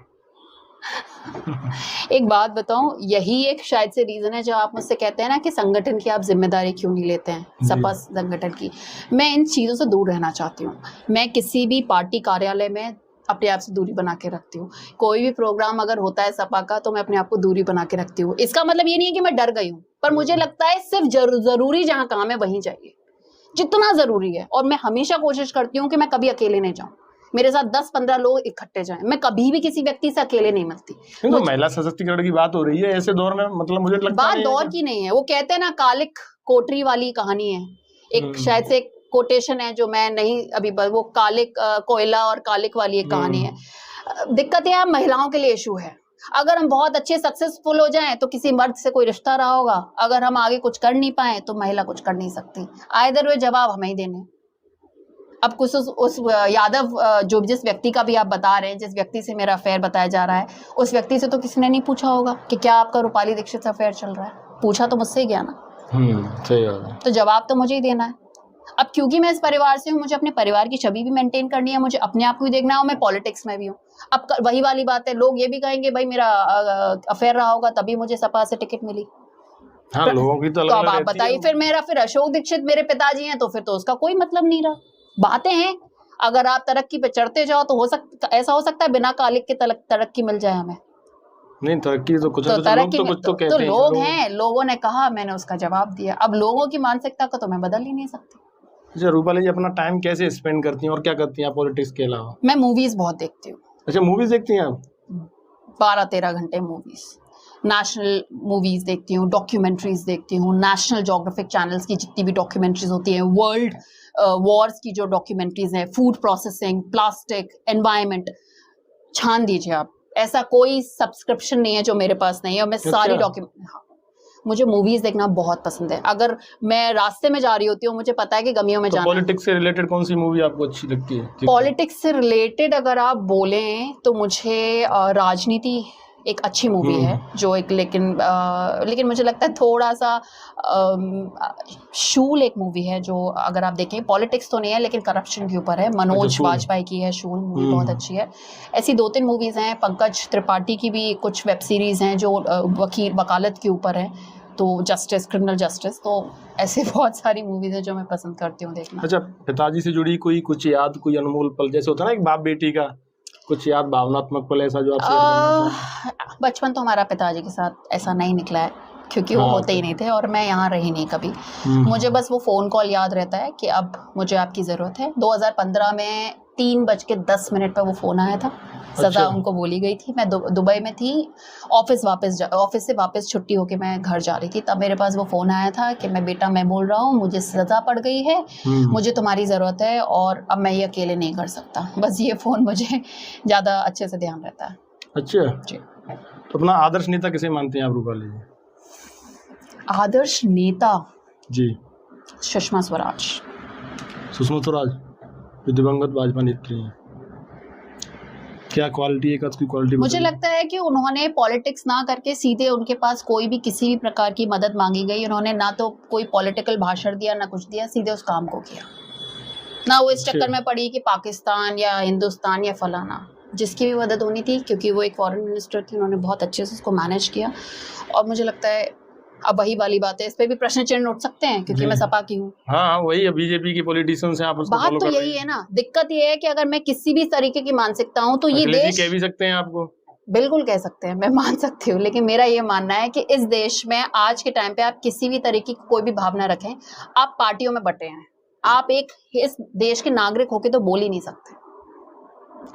एक बात बताऊं, यही एक शायद से रीजन है जो आप मुझसे कहते हैं ना कि संगठन की आप जिम्मेदारी क्यों नहीं लेते हैं, सपा संगठन की। मैं इन चीजों से दूर रहना चाहती हूँ। मैं किसी भी पार्टी कार्यालय में अपने आप से दूरी बना के रखती हूँ। कोई भी प्रोग्राम अगर होता है सपा का तो मैं अपने आप को दूरी बना के रखती हूँ। इसका मतलब ये नहीं है कि मैं डर गई हूँ, पर मुझे लगता है सिर्फ जरूरी जहां काम है वहीं जाइए, जितना जरूरी है। और मैं हमेशा कोशिश करती हूँ कि मैं कभी अकेले नहीं जाऊं, मेरे साथ 10-15 लोग इकट्ठे जाएं। मैं कभी भी किसी व्यक्ति से अकेले नहीं मिलती। तो महिला सशक्तिकरण की बात हो रही है ऐसे दौर में, मतलब मुझे लगता बात नहीं दौर की नहीं है, वो कहते हैं ना कालिक कोठरी वाली कहानी है एक, शायद से एक कोटेशन है जो मैं नहीं अभी, वो कालिक कोयला और कालिक वाली एक कहानी है। दिक्कत यह महिलाओं के लिए इशू है। अगर हम बहुत अच्छे सक्सेसफुल हो जाएं तो किसी मर्द से कोई रिश्ता रहा होगा, अगर हम आगे कुछ कर नहीं पाए तो महिला कुछ कर नहीं सकती। आइदर वे जवाब हमें ही देने। अब कुछ उस यादव जो जिस व्यक्ति का भी आप बता रहे हैं, जिस व्यक्ति से मेरा अफेयर बताया जा रहा है, उस व्यक्ति से तो किसी ने नहीं पूछा होगा कि क्या आपका रूपाली दीक्षित से अफेयर चल रहा है। पूछा तो मुझसे ही गया ना। सही बात है। तो जवाब तो मुझे ही देना है। अब क्योंकि मैं इस परिवार से हूँ, मुझे अपने परिवार की छवि भी मेंटेन करनी है, मुझे अपने आप को भी देखना है, और मैं पॉलिटिक्स में भी हूँ। अब वही वाली बात है, लोग ये भी कहेंगे भाई मेरा अफेयर रहा होगा तभी मुझे सपा से टिकट मिली। हाँ, लोगों की तो अब आप बताइए, फिर अशोक दीक्षित मेरे पिताजी हैं तो फिर तो उसका कोई मतलब नहीं रहा। बातें हैं, अगर आप तरक्की पे चढ़ते जाओ तो ऐसा हो सकता है बिना कालिक के तरक्की मिल जाए हमें। नहीं, तरक्की तो कुछ तो तरक्की लोग तो कहते हैं, लोग हैं, लोगों ने कहा, मैंने उसका जवाब दिया। अब लोगों की मानसिकता को तो मैं बदल ही नहीं सकती। अच्छा, रूपाली जी अपना टाइम कैसे स्पेंड करती हैं और क्या करती हैं पॉलिटिक्स के अलावा? मैं मूवीज बहुत देखती हूँ। अच्छा, मूवीज देखती हैं आप? 12-13 घंटे मूवीज, नेशनल मूवीज देखती हूँ, डॉक्यूमेंट्रीज देखती हूँ, नेशनल ज्योग्राफिक चैनल्स की जितनी भी डॉक्यूमेंट्रीज होती हैं, वर्ल्ड वॉर्स की जो डॉक्यूमेंट्रीज हैं, फूड प्रोसेसिंग, प्लास्टिक, एनवायरमेंट, छान दीजिए आप। ऐसा कोई सब्सक्रिप्शन नहीं है जो मेरे पास नहीं है, और मैं सारी डॉक्यूमेंट, मुझे मूवीज देखना बहुत पसंद है। अगर मैं रास्ते में जा रही होती हूँ, मुझे पता है कि गमियों में जाना है। पॉलिटिक्स से रिलेटेड कौन सी मूवी आपको अच्छी लगती है? पॉलिटिक्स से रिलेटेड अगर आप बोलें तो मुझे राजनीति एक अच्छी मूवी है जो एक, लेकिन मुझे लगता है थोड़ा सा शूल एक मूवी है जो अगर आप देखें, पॉलिटिक्स तो नहीं है लेकिन करप्शन के ऊपर है, मनोज वाजपेयी की है शूल मूवी, बहुत अच्छी है। ऐसी 2-3 मूवीज हैं, पंकज त्रिपाठी की भी कुछ वेब सीरीज हैं जो वकालत के ऊपर है, तो जस्टिस, क्रिमिनल जस्टिस, तो ऐसे बहुत सारी मूवीज हैं जो मैं पसंद करती हूँ देखना। अच्छा, पिताजी से जुड़ी कोई कुछ याद, कोई अनमोल पल, जैसे होता है ना एक बाप बेटी का कुछ याद, भावनात्मक पल ऐसा जो आप शेयर करना चाहें? बचपन तो हमारा पिताजी के साथ ऐसा नहीं निकला है क्योंकि वो होते ही नहीं थे और मैं यहाँ रही नहीं कभी। मुझे बस वो फ़ोन कॉल याद रहता है कि अब मुझे आपकी ज़रूरत है। 2015 में 3:10 पर वो फ़ोन आया था। सज़ा उनको बोली गई थी। मैं दुबई में थी, ऑफिस से वापस छुट्टी होके मैं घर जा रही थी, तब मेरे पास वो फ़ोन आया था कि बेटा मैं बोल रहा हूँ, मुझे सज़ा पड़ गई है, मुझे तुम्हारी ज़रूरत है और अब मैं ये अकेले नहीं कर सकता। बस ये फ़ोन मुझे ज़्यादा अच्छे से ध्यान रहता है। अच्छा जी। तो अपना आदर्श नेता किसे मानते हैं आप रूपाली जी? आदर्श नेता जी, सुषमा स्वराज। सुषमा स्वराज दिवंगत भाजपा नेत्री हैं। क्या क्वालिटी है, कोई क्वालिटी? मुझे लगता है कि उन्होंने पॉलिटिक्स ना करके सीधे, उनके पास कोई भी किसी भी प्रकार की मदद मांगी गई, उन्होंने ना तो कोई पॉलिटिकल भाषण दिया ना कुछ दिया, सीधे उस काम को किया। ना वो इस चक्कर में पड़ी कि पाकिस्तान या हिंदुस्तान या फलाना, जिसकी भी मदद होनी थी, क्योंकि वो एक फॉरेन मिनिस्टर थी, उन्होंने बहुत अच्छे से उसको मैनेज किया। और मुझे लगता है अब वही वाली बात है, इस पे भी प्रश्न चिन्ह उठ सकते हैं क्योंकि मैं सपा की हूँ। हाँ, वही है, बीजेपी की पॉलिटिशियन से आप उसको बात तो यही है ना। दिक्कत ये है कि अगर मैं किसी भी तरीके की मानसिकता हूँ तो ये देश, कह भी सकते हैं आपको, बिल्कुल कह सकते हैं, मैं मान सकती हूँ, लेकिन मेरा ये मानना है कि इस देश में आज के टाइम पे आप किसी भी तरीके की कोई भी भावना रखें, आप पार्टियों में बटे हैं, आप एक इस देश के नागरिक होके तो बोल ही नहीं सकते।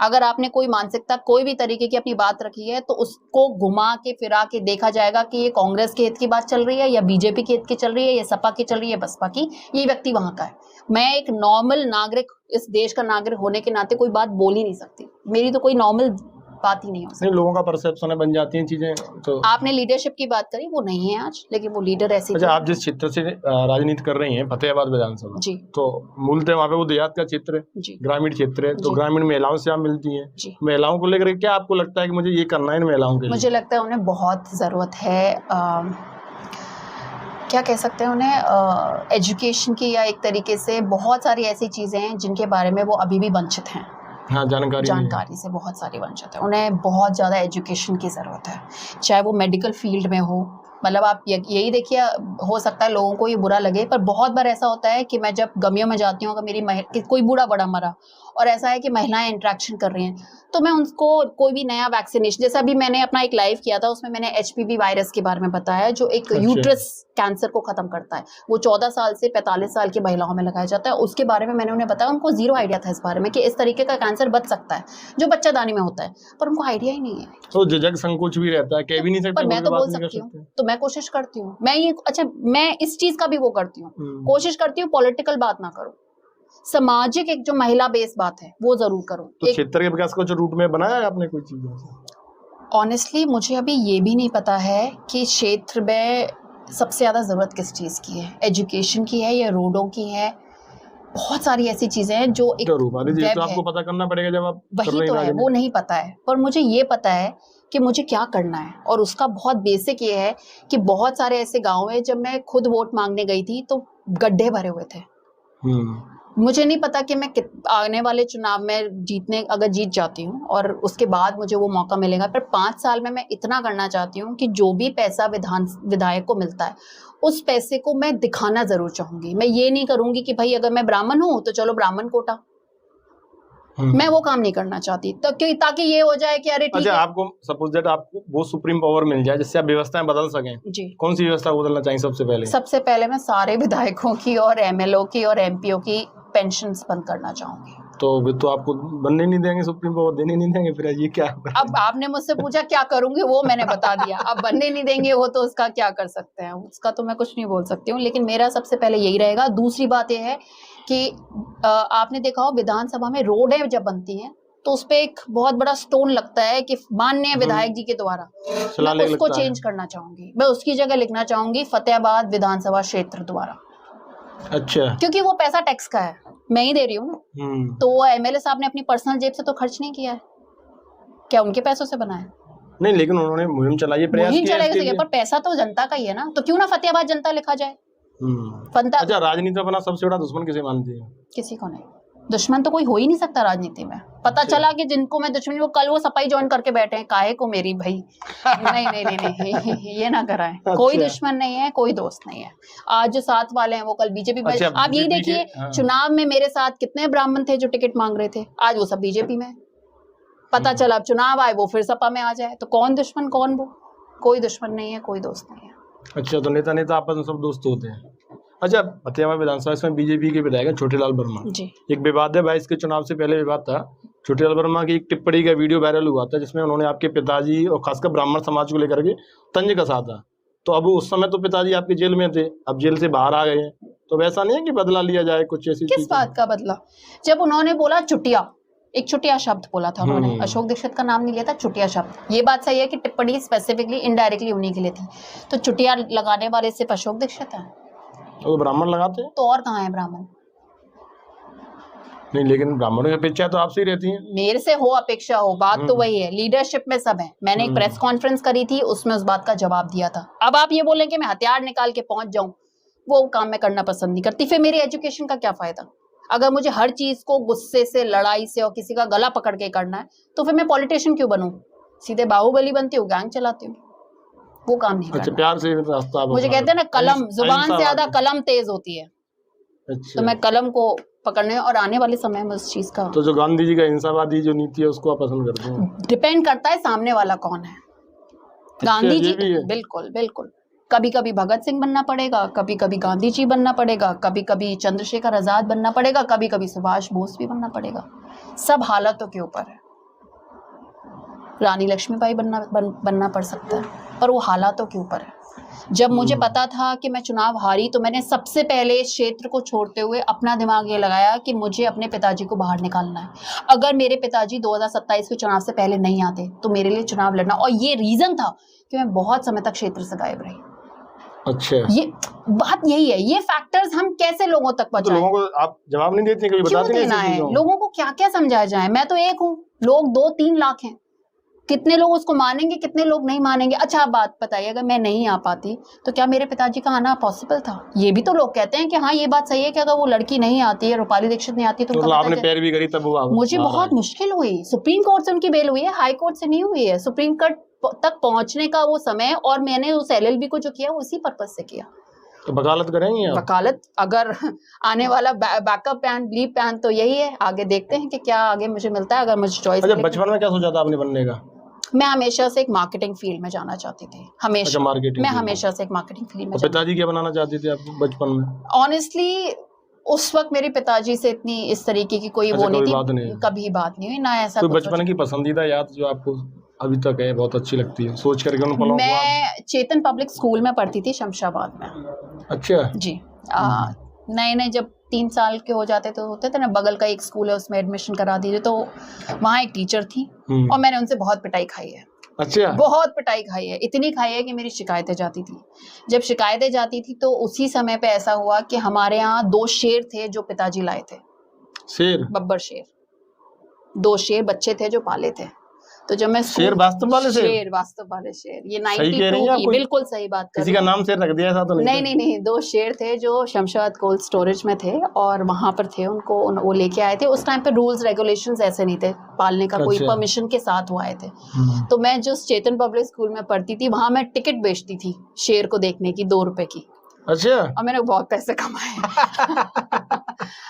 अगर आपने कोई मानसिकता, कोई भी तरीके की अपनी बात रखी है तो उसको घुमा के फिरा के देखा जाएगा कि ये कांग्रेस के हित की बात चल रही है या बीजेपी के हित की चल रही है या सपा की चल रही है, बसपा की, ये व्यक्ति वहां का है। मैं एक नॉर्मल नागरिक, इस देश का नागरिक होने के नाते कोई बात बोल ही नहीं सकती, मेरी तो कोई नॉर्मल बात ही नहीं हो सकती। लोगों का परसेप्शन बन जाती हैं चीजें। तो आपने लीडरशिप की बात करी, वो नहीं है आज, लेकिन वो लीडर ऐसे। अच्छा, आप जिस क्षेत्र से राजनीति कर रही हैं, फतेहाबाद विधानसभा जी, तो मूलतः वहाँ पे वो देहात का क्षेत्र है, ग्रामीण क्षेत्र है, तो ग्रामीण महिलाओं से आप मिलती हैं, महिलाओं को लेकर क्या आपको लगता है कि मुझे ये करना है इन महिलाओं के लिए? मुझे लगता है उन्हें बहुत जरूरत है, क्या कह सकते हैं उन्हें, एजुकेशन की, या एक तरीके से बहुत सारी ऐसी चीजें हैं जिनके बारे में वो अभी भी वंचित हैं। हाँ, जानकारी से बहुत सारी वंचित है, उन्हें बहुत ज़्यादा एजुकेशन की ज़रूरत है, चाहे वो मेडिकल फील्ड में हो। मतलब आप यही देखिए, हो सकता है लोगों को ये बुरा लगे, पर बहुत बार ऐसा होता है कि मैं जब गमियों में जाती हूँ, अगर मेरी कोई बूढ़ा बड़ा मरा और ऐसा है कि महिलाएं इंटरेक्शन कर रही हैं, तो मैं उनको कोई भी नया वैक्सीनेशन, जैसा अभी मैंने अपना एक लाइव किया था उसमें मैंने एचपीवी वायरस के बारे में बताया जो एक यूट्रस कैंसर को खत्म करता है, वो 14 साल से 45 साल की महिलाओं में लगाया जाता है। उसके बारे में मैंने उन्हें बताया, उनको जीरो आइडिया था इस बारे में कि इस तरीके का कैंसर बच सकता है जो बच्चादानी में होता है, पर उनको आइडिया ही नहीं है। तो झिझक संकोच भी रहता है, कह भी नहीं सकते, पर मैं तो बोल सकती हूँ, तो मैं कोशिश करती हूँ, मैं ये अच्छा मैं इस चीज का भी वो करती हूँ, कोशिश करती हूँ पॉलिटिकल बात ना करूँ, सामाजिक एक जो महिला बेस बात है वो जरूर करूँ। तो क्षेत्र के विकास को जो रूट में बनाया है आपने कोई चीज? ऑनेस्टली मुझे अभी ये भी नहीं पता है कि क्षेत्र में सबसे ज्यादा जरूरत किस चीज की है, एजुकेशन की है या रोडों की है, बहुत सारी ऐसी चीजें हैं जो एक तो आपको पता करना पड़ेगा जब आप वही तो है, वो नहीं पता है, पर मुझे ये पता है कि मुझे क्या करना है, और उसका बहुत बेसिक ये है कि बहुत सारे ऐसे गांव हैं जब मैं खुद वोट मांगने गई थी तो गड्ढे भरे हुए थे। मुझे नहीं पता कि मैं आने वाले चुनाव में अगर जीत जाती हूँ और उसके बाद मुझे वो मौका मिलेगा, पर 5 साल में मैं इतना करना चाहती हूँ कि जो भी पैसा विधायक को मिलता है उस पैसे को मैं दिखाना जरूर चाहूंगी। मैं ये नहीं करूंगी कि भाई अगर मैं ब्राह्मण हूं तो चलो ब्राह्मण कोटा, मैं वो काम नहीं करना चाहती, तो क्यों, ताकि ये हो जाए कि अरे ठीक है। आपको सपोज दैट आपको वो सुप्रीम पावर मिल जाए जिससे आप व्यवस्थाएं बदल सकें जी, कौन सी व्यवस्था बदलना चाहिए सबसे पहले? मैं सारे विधायकों की और एमएलओ की और एमपीओ की पेंशन्स बंद करना चाहूंगी। तो आपको बनने नहीं देंगे, सुप्रीम पावर देने नहीं देंगे, फिर ये क्या? अब आपने मुझसे पूछा क्या करूंगी, वो मैंने बता दिया। अब बनने नहीं देंगे वो तो उसका क्या कर सकते हैं, उसका तो मैं कुछ नहीं बोल सकती हूँ, लेकिन मेरा सबसे पहले यही रहेगा। दूसरी बात यह है कि आपने देखा हो विधानसभा में रोडें जब बनती हैं तो उस पे एक बहुत बड़ा स्टोन लगता है कि माननीय विधायक जी के द्वारा, मैं उसको चेंज करना चाहूंगी। मैं उसकी जगह लिखना चाहूंगी फतेहाबाद विधानसभा क्षेत्र द्वारा। अच्छा, क्योंकि वो पैसा टैक्स का है, मैं ही दे रही हूँ ना, तो वो एमएलए साहब ने अपनी पर्सनल जेब से तो खर्च नहीं किया है, क्या उनके पैसों से बना है? नहीं, लेकिन उन्होंने मुहिम चलाई, प्रयास किया, पर पैसा तो जनता का ही है ना, तो क्यों ना फतेहाबाद जनता लिखा जाए। अच्छा, राजनीति में अपना सबसे बड़ा दुश्मन किसे मानती है? किसी को नहीं, दुश्मन तो कोई हो ही नहीं सकता राजनीति में। पता चला कि जिनको मैं दुश्मन, वो कल वो सपाई ज्वाइन करके बैठे हैं, काहे को मेरी भाई। नहीं नहीं नहीं नहीं ये ना कराएं। कोई दुश्मन नहीं है, कोई दोस्त नहीं है। आज जो साथ वाले हैं वो कल बीजेपी में। आप यही देखिए चुनाव में मेरे साथ कितने ब्राह्मण थे जो टिकट मांग रहे थे, आज वो सब बीजेपी में। पता चला अब चुनाव आए वो फिर सपा में आ जाए, तो कौन दुश्मन कौन वो? कोई दुश्मन नहीं है, कोई दोस्त नहीं है। अच्छा, तो नेता आपस में सब दोस्त होते हैं। अच्छा, फतेहाबाद विधानसभा इसमें बीजेपी के विधायक छोटेलाल वर्मा जी, एक विवाद है 22 के चुनाव से पहले विवाद था। छोटेलाल वर्मा की एक टिप्पणी का वीडियो वायरल हुआ था जिसमें उन्होंने आपके पिताजी और खासकर ब्राह्मण समाज को लेकर के तंज कसा था। तो अब उस समय तो पिताजी आपके जेल में थे, अब जेल से बाहर आ गए हैं, तो वैसा नहीं है कि बदला लिया जाए कुछ ऐसी? किस बात का बदला? जब उन्होंने बोला चुटिया, एक चुटिया शब्द बोला था उन्होंने, अशोक दीक्षित का नाम नहीं लिया था, चुटिया शब्द। ये बात सही है कि टिप्पणी स्पेसिफिकली इनडायरेक्टली उन्हीं के लिए थी, तो चुटिया लगाने वाले सिर्फ अशोक दीक्षित है, तो ब्राह्मण लगाते हैं? तो और कहाँ है ब्राह्मण? नहीं, लेकिन ब्राह्मणों की अपेक्षा तो आपसे ही रहती है। मेरे से हो अपेक्षा हो, बात तो वही है, लीडरशिप में सब है। मैंने एक प्रेस कॉन्फ्रेंस करी थी, उसमें उस बात का जवाब दिया था। अब आप ये बोलें कि मैं हथियार निकाल के पहुंच जाऊं, वो काम मैं करना पसंद नहीं करती। फिर मेरी एजुकेशन का क्या फायदा? अगर मुझे हर चीज को गुस्से से, लड़ाई से और किसी का गला पकड़ के करना है, तो फिर मैं पॉलिटिशियन क्यों बनूं? सीधे बाहुबली बनती हूँ, गैंग चलाती हूँ, वो काम नहीं करना। अच्छा, प्यार से रास्ता। मुझे कहते हैं ना, कलम, जुबान से ज्यादा कलम तेज होती है। अच्छा। तो मैं कलम को पकड़ने और आने वाले समय में उस चीज का, तो जो गांधी जी का हिंसावादी जो नीति है उसको आप पसंद करते हैं? डिपेंड करता है सामने वाला कौन है। गांधी जी, बिल्कुल बिल्कुल, कभी कभी भगत सिंह बनना पड़ेगा, कभी कभी गांधी जी बनना पड़ेगा, कभी कभी चंद्रशेखर आजाद बनना पड़ेगा, कभी कभी सुभाष बोस भी बनना पड़ेगा। सब हालातों के ऊपर है। रानी लक्ष्मीबाई बनना पड़ सकता है, पर वो हालातों के ऊपर है। जब मुझे पता था कि मैं चुनाव हारी, तो मैंने सबसे पहले इस क्षेत्र को छोड़ते हुए अपना दिमाग ये लगाया कि मुझे अपने पिताजी को बाहर निकालना है। अगर मेरे पिताजी 2027 के चुनाव से पहले नहीं आते तो मेरे लिए चुनाव लड़ना, और ये रीजन था कि मैं बहुत समय तक क्षेत्र से गायब रही। अच्छा, ये बात यही है, ये फैक्टर्स हम कैसे लोगों तक पहुंचाएं? तो लोगों को आप जवाब नहीं देते, कभी बताते नहीं है लोगों को क्या क्या समझाया जाए? मैं तो एक हूँ, लोग 2-3 लाख हैं, कितने लोग उसको मानेंगे, कितने लोग नहीं मानेंगे? अच्छा, आप बात बताइए, अगर मैं नहीं आ पाती तो क्या मेरे पिताजी का आना पॉसिबल था? ये भी तो लोग कहते हैं कि हाँ, ये बात सही है कि अगर वो लड़की नहीं आती है, रूपाली दीक्षित नहीं आती, तो आपने पैर भी करी तब वो मुझे बहुत मुश्किल हुई। सुप्रीम कोर्ट से उनकी बेल हुई है, हाई कोर्ट से नहीं हुई है। सुप्रीम कोर्ट तक पहुंचने का वो समय, और मैंने उस एलएलबी को जो किया उसी पर्पज से किया। तो वकालत करेंगे आप? वकालत अगर आने वाला बैकअप प्लान तो यही है, आगे देखते हैं कि क्या आगे मुझे मिलता है, अगर मुझे चॉइस। अच्छा, बचपन में क्या सोचा था आपने बनने का? मैं हमेशा से एक मार्केटिंग फील्ड में जाना चाहती थी, हमेशा। अच्छा, मार्केटिंग। मैं हमेशा से एक मार्केटिंग फील्ड में। पिताजी क्या बनाना चाहते थे आप बचपन में? ऑनेस्टली उस वक्त मेरे पिताजी से इतनी इस तरीके की कोई वो नहीं थी, कभी बात नहीं हुई ना ऐसा। तो बचपन की पसंदीदा याद जो आपको अभी तक है बहुत अच्छी लगती है सोच करके उन पलों? मैं चेतन पब्लिक स्कूल में पढ़ती थी शमशाबाद में। अच्छा जी। नए जब 3 साल के हो जाते तो होते थे ना, बगल का एक स्कूल है उसमें एडमिशन करा दीजिए, तो वहाँ एक टीचर थी और मैंने उनसे बहुत पिटाई खाई है। अच्छा। बहुत पिटाई खाई है, इतनी खाई है कि मेरी शिकायतें जाती थी। जब शिकायतें जाती थी तो उसी समय पे ऐसा हुआ कि हमारे यहाँ 2 शेर थे जो पिताजी लाए थे। शेर? बब्बर शेर, 2 शेर बच्चे थे जो पाले थे। तो जब मैं शेर वास्तव वाले शेर? वास्तव वाले शेर, ये 92 की बिल्कुल सही बात कर। किसी का नाम शेर रख दिया ऐसा तो नहीं? नहीं, 2 शेर थे जो शमशाबाद कोल्ड स्टोरेज में थे और वहां पर थे, उनको वो लेके आए थे। उस टाइम पे रूल्स रेगुलेशंस ऐसे नहीं थे पालने का, कोई परमिशन के साथ वो आए थे। तो मैं जो चेतन पब्लिक स्कूल में पढ़ती थी वहां मैं टिकट बेचती थी शेर को देखने की, 2 रुपए की। अच्छा। और मैंने बहुत पैसे कमाए।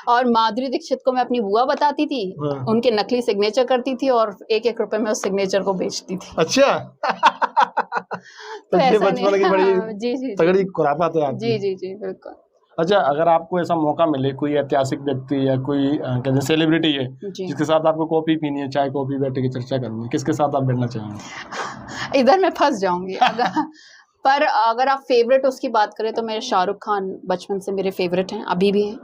और माधुरी दीक्षित को मैं अपनी बुआ बताती थी, उनके नकली सिग्नेचर करती थी और 1-1 रुपए में उस सिग्नेचर को बेचती थी। अच्छा। तो ये बचपन की बड़ी जी तगड़ी खुरापात है आपकी। जी बिल्कुल। अच्छा, अगर आपको ऐसा मौका मिले, कोई ऐतिहासिक व्यक्ति या कोई कहते हैं सेलिब्रिटी है जिसके साथ आपको कॉफी पीनी है, चाय कॉफी बैठ के चर्चा करनी है, किसके साथ आप बैठना चाहेंगे? इधर मैं फंस जाऊंगी। पर अगर आप फेवरेट उसकी बात करें तो मेरे शाहरुख खान बचपन से मेरे फेवरेट हैं, अभी भी हैं।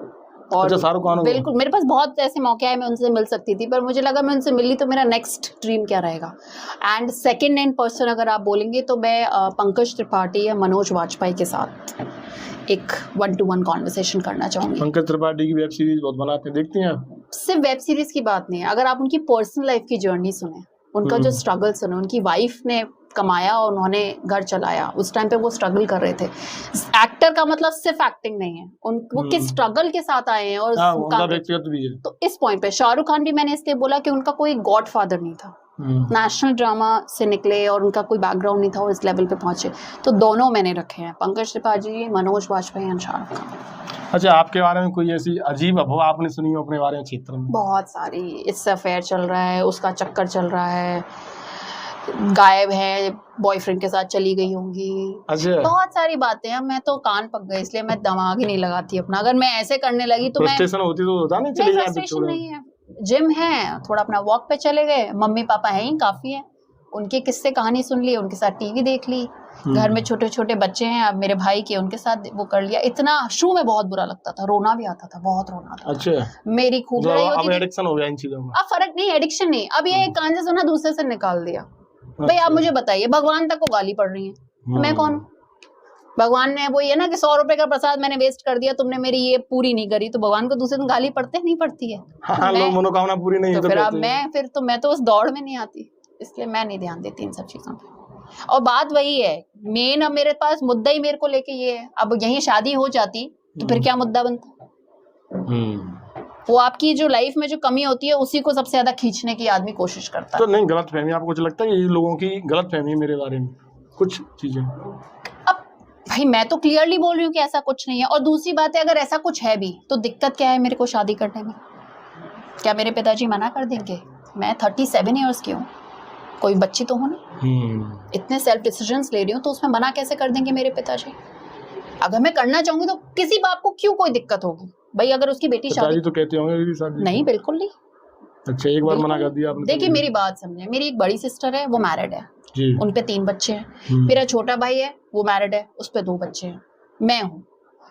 और अच्छा, शाहरुख खान? बिल्कुल, मेरे पास बहुत ऐसे मौके आए मैं उनसे मिल सकती थी, पर मुझे लगा मैं उनसे मिली तो मेरा नेक्स्ट ड्रीम क्या रहेगा। एंड सेकंड इन पर्सन अगर आप बोलेंगे तो मैं पंकज त्रिपाठी या मनोज वाजपेयी के साथ एक 1-to-1 कॉन्वर्सेशन करना चाहूंगी। पंकज त्रिपाठी की वेब सीरीज बहुत बनाते हैं, देखती हैं आप? सिर्फ वेब सीरीज की बात नहीं है, अगर आप उनकी पर्सनल लाइफ की जर्नी सुने, उनका जो स्ट्रगल सुने, उनकी वाइफ ने कमाया और उन्होंने घर चलाया, उस टाइम पे वो स्ट्रगल कर रहे थे। एक्टर का मतलब सिर्फ एक्टिंग नहीं है, वो किस स्ट्रगल के साथ आए हैं और उनका व्यक्तित्व भी है। तो इस पॉइंट पे शाहरुख खान भी मैंने इसलिए बोला कि उनका कोई गॉडफादर नहीं था, नेशनल ड्रामा से निकले और उनका कोई बैकग्राउंड नहीं था और इस लेवल पे पहुंचे, तो दोनों मैंने रखे हैं, पंकज त्रिपाठी, मनोज वाजपेयी और शाहरुख खान। अच्छा, आपके बारे में कोई ऐसी अजीब अफवाह आपने सुनी हो अपने बारे में क्षेत्र में? बहुत सारी, इससे अफेयर चल रहा है, उसका चक्कर चल रहा है, गायब है, बॉयफ्रेंड के साथ चली गई होंगी। अच्छा। बहुत सारी बातें हैं, मैं तो कान पक गई इसलिए मैं दिमाग ही नहीं लगाती अपना। अगर मैं ऐसे करने लगी तो फ्रस्ट्रेशन होती तो होता नहीं, चली जाती। फ्रस्ट्रेशन नहीं है, जिम है, थोड़ा अपना वॉक पे चले गए, मम्मी पापा हैं ही काफी है, उनके किस्से कहानी सुन ली, उनके साथ टीवी देख ली, घर में छोटे छोटे बच्चे हैं अब मेरे भाई के, उनके साथ वो कर लिया। इतना शुरू में बहुत बुरा लगता था, रोना भी आता था, बहुत रोना था। अच्छा। मेरी खूब लड़ाई होती थी। अब एडिक्शन हो गया इन चीजों का? अब फर्क नहीं, एडिक्शन नहीं, अब ये एक कान से सुना दूसरे से निकाल दिया। भाई आप मुझे बताइए, भगवान तक को गाली पड़ रही है, मैं कौन? भगवान ने वो ये ना कि 100 रुपए का प्रसाद मैंने वेस्ट कर दिया, तुमने मेरी ये पूरी नहीं करी, तो भगवान को दूसरे दिन गाली पड़ते नहीं पड़ती है? हाँ, लोग मनोकामना पूरी नहीं तो फिर तो उस दौड़ में नहीं आती, इसलिए मैं नहीं ध्यान देती इन सब चीजों पे। और बात वही है, मेन अब मेरे पास मुद्दा ही मेरे को लेके ये है, अब यही शादी हो जाती तो फिर क्या मुद्दा बनता? वो आपकी जो लाइफ में जो कमी होती है उसी को सबसे ज्यादा खींचने की आदमी कोशिश करता है। तो नहीं, गलत फहमी आपको कुछ लगता है ये लोगों की गलत फहमी मेरे बारे में कुछ चीजें? अब भाई मैं तो क्लियरली बोल रही हूँ कि ऐसा कुछ नहीं है, और दूसरी बात है अगर ऐसा कुछ है भी तो दिक्कत क्या है मेरे को शादी करने में? क्या मेरे पिताजी मना कर देंगे? मैं 37 ईयर्स की हूँ, कोई बच्ची तो हूँ ना, इतने सेल्फ डिसीजंस ले रही हूँ, तो उसमें मना कैसे कर देंगे मेरे पिताजी? अगर मैं करना चाहूंगी तो किसी बाप को क्यों कोई दिक्कत होगी? भाई अगर उसकी बेटी शादी तो कहते होंगे शादी नहीं, बिल्कुल नहीं। अच्छा, एक बार मना कर दिया आपने? देखिए मेरी बात समझे, मेरी एक बड़ी सिस्टर है, वो मैरिड है, उन पे 3 बच्चे हैं। मेरा छोटा भाई है, वो मैरिड है, उस पे 2 बच्चे हैं। मैं हूँ,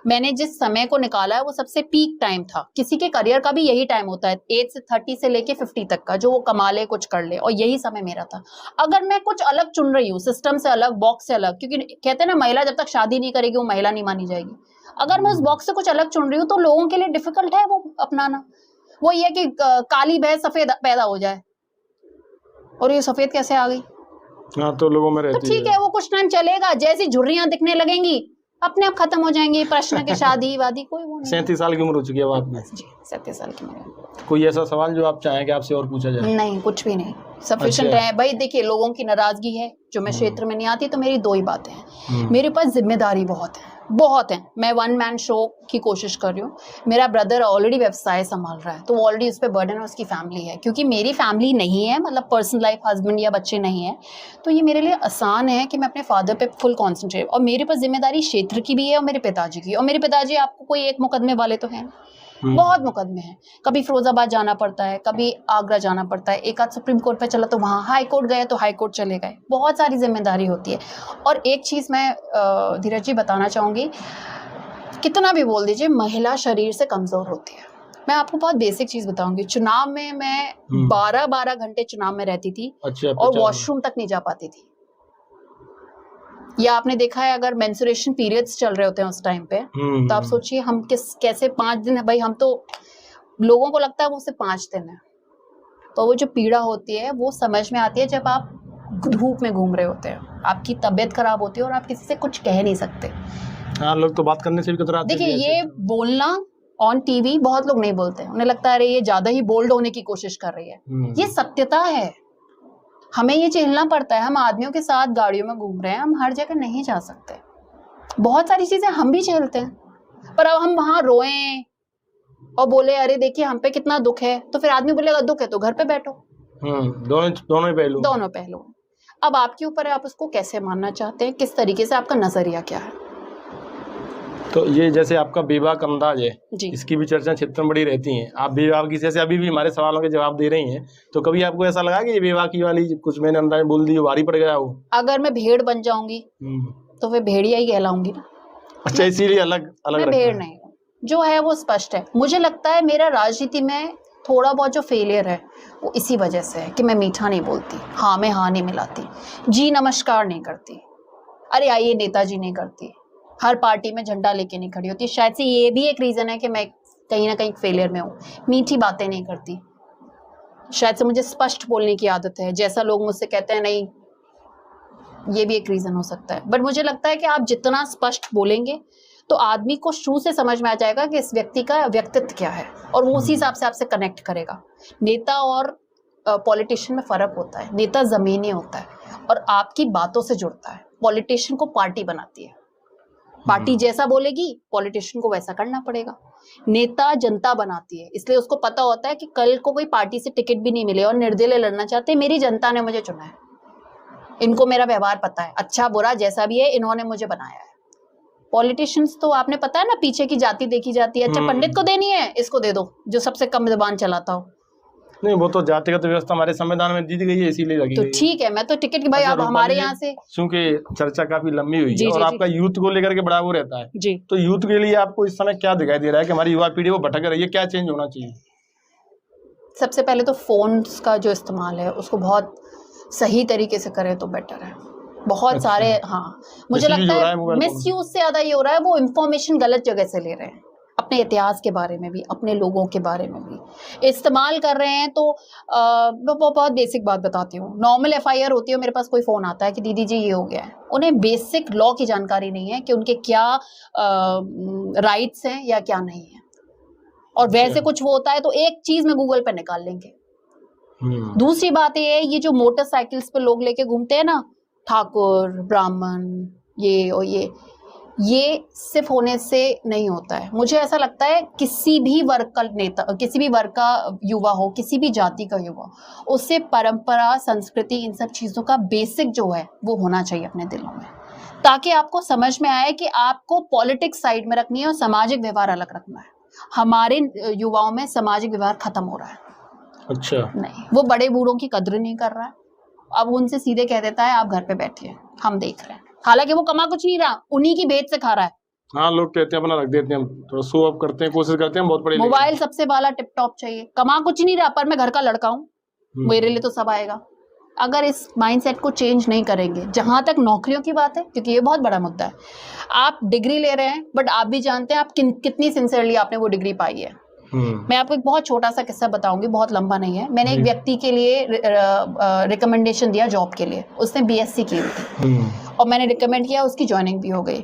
मैंने जिस समय को निकाला है वो सबसे पीक टाइम था। किसी के करियर का भी यही टाइम होता है, 8 से 30 से लेके 50 तक का, जो वो कमा ले, कुछ कर ले, और यही समय मेरा था। अगर मैं कुछ अलग चुन रही हूँ, सिस्टम से अलग, बॉक्स से अलग, क्योंकि कहते हैं ना महिला जब तक शादी नहीं करेगी वो महिला नहीं मानी जाएगी, अगर मैं उस बॉक्स से कुछ अलग चुन रही हूँ तो लोगों के लिए डिफिकल्ट है वो अपनाना। वो ये कि काली भैंस सफेद पैदा हो जाए, और ये सफेद कैसे आ गई? हाँ, तो लोगों में रहती है। तो ठीक है, वो कुछ टाइम चलेगा, जैसी झुर्रियां दिखने लगेंगी अपने आप खत्म हो जाएंगी प्रश्न के, शादी वादी कोई वो नहीं। 37 साल की उम्र हो चुकी है अब आपकी? जी, 37 साल की उम्र। कोई ऐसा सवाल जो आप चाहें कि आपसे और पूछा जाए? नहीं, कुछ भी नहीं, सफिशिएंट है भाई। देखिए लोगों की नाराजगी है जो मैं क्षेत्र में नहीं आती, तो मेरी 2 ही बातें हैं, मेरे पास जिम्मेदारी बहुत है, बहुत हैं। मैं वन मैन शो की कोशिश कर रही हूँ। मेरा ब्रदर ऑलरेडी व्यवसाय संभाल रहा है, तो ऑलरेडी उस पर बर्डन उसकी फैमिली है, क्योंकि मेरी फैमिली नहीं है, मतलब पर्सनल लाइफ, हस्बैंड या बच्चे नहीं है, तो ये मेरे लिए आसान है कि मैं अपने फादर पे फुल कॉन्सेंट्रेट। और मेरे पास जिम्मेदारी क्षेत्र की भी है और मेरे पिताजी की। और मेरे पिताजी आपको कोई एक मुकदमे वाले तो हैं, बहुत मुकदमे हैं। कभी फिरोजाबाद जाना पड़ता है, कभी आगरा जाना पड़ता है, एक आध सुप्रीम कोर्ट पे चला तो वहाँ, हाई कोर्ट गए तो हाई कोर्ट चले गए, बहुत सारी जिम्मेदारी होती है। और एक चीज़ मैं धीरज जी बताना चाहूँगी, कितना भी बोल दीजिए, महिला शरीर से कमज़ोर होती है। मैं आपको बहुत बेसिक चीज़ बताऊंगी। चुनाव में मैं 12-12 घंटे चुनाव में रहती थी। अच्छा, और वॉशरूम तक नहीं जा पाती थी। या आपने देखा है, अगर मेंस्ट्रुएशन पीरियड्स चल रहे होते हैं उस टाइम पे, तो आप सोचिए हम कैसे 5 दिन है भाई, हम तो लोगों को लगता है वो सिर्फ 5 दिन है, तो वो जो पीड़ा होती है वो समझ में आती है जब आप धूप में घूम रहे होते हैं, आपकी तबीयत खराब होती है और आप किसी से कुछ कह नहीं सकते। हाँ, लोग तो बात करने से भी कतराते हैं। देखिए, ये बोलना ऑन टीवी बहुत लोग नहीं बोलते, उन्हें लगता है अरे ये ज्यादा ही बोल्ड होने की कोशिश कर रही है। ये सत्यता है, हमें ये झेलना पड़ता है। हम आदमियों के साथ गाड़ियों में घूम रहे हैं, हम हर जगह नहीं जा सकते, बहुत सारी चीजें हम भी झेलते हैं, पर अब हम वहां रोएं और बोले अरे देखिए हम पे कितना दुख है, तो फिर आदमी बोलेगा दुख है तो घर पे बैठो। दोनों पहलू। अब आपके ऊपर है, आप उसको कैसे मानना चाहते हैं, किस तरीके से, आपका नजरिया क्या है। तो ये जैसे आपका विवाह का अंदाज है, जी। इसकी भी चर्चा क्षेत्र में बड़ी रहती हैं। आप विवाह की, जैसे अभी भी हमारे सवालों के जवाब दे रही हैं, तो कभी आपको ऐसा लगा कि ये विवाह की वाली कुछ मैंने अंदाज बोल दी, भारी पड़ गया हो? अगर मैं भेड़ बन जाऊंगी तो फिर भेड़िया ही कहलाऊंगी ना। अच्छा, इसीलिए अलग अलग मैं भेड़ नहीं हूँ, जो है वो स्पष्ट है। मुझे लगता है मेरा राजनीति में थोड़ा बहुत जो फेलियर है वो इसी वजह से है कि मैं मीठा नहीं बोलती, हाँ में हाँ नहीं मिलाती, जी नमस्कार नहीं करती, अरे आइए नेताजी नहीं करती, हर पार्टी में झंडा लेके नहीं खड़ी होती। शायद से ये भी एक रीजन है कि मैं कहीं ना कहीं फेलियर में हूँ। मीठी बातें नहीं करती, शायद से मुझे स्पष्ट बोलने की आदत है, जैसा लोग मुझसे कहते हैं नहीं, ये भी एक रीजन हो सकता है। बट मुझे लगता है कि आप जितना स्पष्ट बोलेंगे तो आदमी को शुरू से समझ में आ जाएगा कि इस व्यक्ति का व्यक्तित्व क्या है, और वो उसी हिसाब से आपसे कनेक्ट करेगा। नेता और पॉलिटिशियन में फर्क होता है। नेता जमीनी होता है और आपकी बातों से जुड़ता है, पॉलिटिशियन को पार्टी बनाती है, पार्टी जैसा बोलेगी पॉलिटिशियन को वैसा करना पड़ेगा। नेता जनता बनाती है, इसलिए उसको पता होता है कि कल को कोई पार्टी से टिकट भी नहीं मिले और निर्दलीय लड़ना चाहते, मेरी जनता ने मुझे चुना है, इनको मेरा व्यवहार पता है, अच्छा बुरा जैसा भी है इन्होंने मुझे बनाया है। पॉलिटिशियंस तो आपने पता है ना, पीछे की जाति देखी जाती है, अच्छा पंडित को देनी है इसको दे दो जो सबसे कम जबान चलाता हो। नहीं, वो तो जातिगत व्यवस्था हमारे संविधान में दी गई है, इसीलिए लगी तो गई है। ठीक है, मैं तो टिकट की भाई आप हमारे यहाँ से, क्योंकि चर्चा काफी लंबी हुई है और आपका यूथ को लेकर के बड़ा वो रहता है जी, तो यूथ के लिए आपको इस समय क्या दिखाई दे रहा है कि हमारी युवा पीढ़ी वो भटक रही है, क्या चेंज होना चाहिए? सबसे पहले तो फोन्स का जो इस्तेमाल है उसको बहुत सही तरीके से करें तो बेटर है। बहुत सारे, हाँ मुझे लगता है मिसयूज से ज्यादा ये हो रहा है, वो इंफॉर्मेशन गलत जगह से ले रहे हैं, अपने इतिहास के बारे में भी, अपने लोगों के बारे में भी इस्तेमाल कर रहे हैं। तो बहुत बेसिक बात बताती हूँ, नॉर्मल एफआईआर होती है, मेरे पास कोई फोन आता है कि दीदी जी ये हो गया है, उन्हें बेसिक लॉ की जानकारी नहीं है कि उनके क्या राइट्स हैं या क्या नहीं है, और वैसे कुछ वो होता है तो एक चीज में गूगल पर निकाल लेंगे। दूसरी बात ये है, ये जो मोटरसाइकिल्स पे लोग लेके घूमते हैं ना, ठाकुर ब्राह्मण ये और ये सिर्फ होने से नहीं होता है। मुझे ऐसा लगता है किसी भी वर्ग का नेता, किसी भी वर्ग का युवा हो, किसी भी जाति का युवा, उससे परंपरा, संस्कृति, इन सब चीजों का बेसिक जो है वो होना चाहिए अपने दिलों में, ताकि आपको समझ में आए कि आपको पॉलिटिक्स साइड में रखनी है और सामाजिक व्यवहार अलग रखना है। हमारे युवाओं में सामाजिक व्यवहार खत्म हो रहा है। अच्छा, नहीं, वो बड़े बूढ़ों की कद्र नहीं कर रहा है, अब उनसे सीधे कह देता है आप घर पे बैठिए हम देख रहे हैं, हालांकि वो कमा कुछ नहीं रहा, उन्हीं की भेंट से खा रहा है। हाँ, लोग कहते हैं अपना रख देते हैं, थोड़ा शो ऑफ करते हैं, कोशिश करते हैं, बहुत बड़े मोबाइल सबसे वाला टिप टॉप चाहिए, कमा कुछ नहीं रहा पर मैं घर का लड़का हूँ, मेरे लिए तो सब आएगा। अगर इस माइंडसेट को चेंज नहीं करेंगे, जहां तक नौकरियों की बात है, क्योंकि ये बहुत बड़ा मुद्दा है, आप डिग्री ले रहे हैं बट आप भी जानते हैं आप कितनी सिंसियरली आपने वो डिग्री पाई है। मैं आपको एक बहुत छोटा सा किस्सा बताऊंगी, बहुत लंबा नहीं है। मैंने एक व्यक्ति के लिए रिकमेंडेशन दिया जॉब के लिए, उसने बीएससी की थी और मैंने रिकमेंड किया, उसकी ज्वाइनिंग भी हो गई।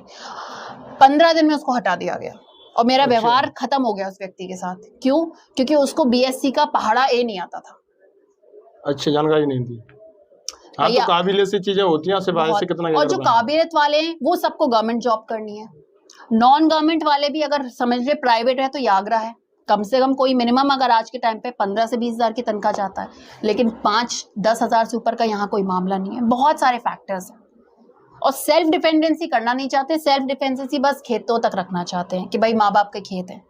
15 दिन में उसको हटा दिया गया और मेरा व्यवहार खत्म हो गया उस व्यक्ति के साथ। क्यों? क्योंकि उसको बीएससी का पहाड़ा ए नहीं आता था। अच्छा, जानकारी नहीं थी। हाँ, तो काबिलियत से चीजें होती हैं, से बाहर से कितना। और जो काबिलियत वाले हैं वो सबको गवर्नमेंट जॉब करनी है, नॉन गवर्नमेंट वाले भी अगर समझ ले प्राइवेट है तो याग्रा है, कम से कम कोई मिनिमम अगर आज के टाइम पे 15 से 20 हजार की तनख्वाह जाता है, लेकिन 5-10 हजार से ऊपर का यहाँ कोई मामला नहीं है। बहुत सारे फैक्टर्स हैं और सेल्फ डिपेंडेंसी करना नहीं चाहते। सेल्फ डिपेंडेंसी बस खेतों तक रखना चाहते हैं कि भाई माँ बाप के खेत हैं,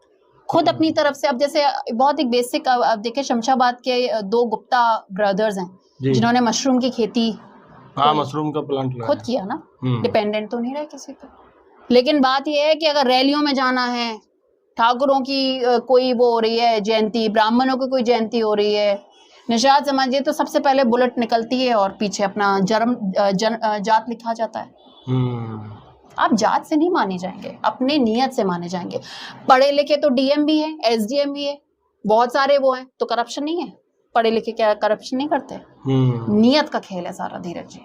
खुद अपनी तरफ से। अब जैसे बहुत एक बेसिक, अब देखिए शमशाबाद के 2 गुप्ता ब्रदर्स हैं जिन्होंने मशरूम की खेती, हाँ, मशरूम का प्लांट खुद किया ना, डिपेंडेंट तो नहीं रहे किसी पे। लेकिन बात यह है कि अगर रैलियों में जाना है, ठाकुरों की कोई वो हो रही है जयंती, ब्राह्मणों की कोई जयंती हो रही है, निषाद समझिए तो सबसे पहले बुलेट निकलती है और पीछे अपना जात लिखा जाता है। आप जात से नहीं माने जाएंगे, अपने नियत से माने जाएंगे। पढ़े लिखे तो डीएम भी है, एसडीएम भी है, बहुत सारे वो हैं, तो करप्शन नहीं है। पढ़े लिखे क्या करप्शन नहीं करते? नियत का खेल है सारा, धीरज जी।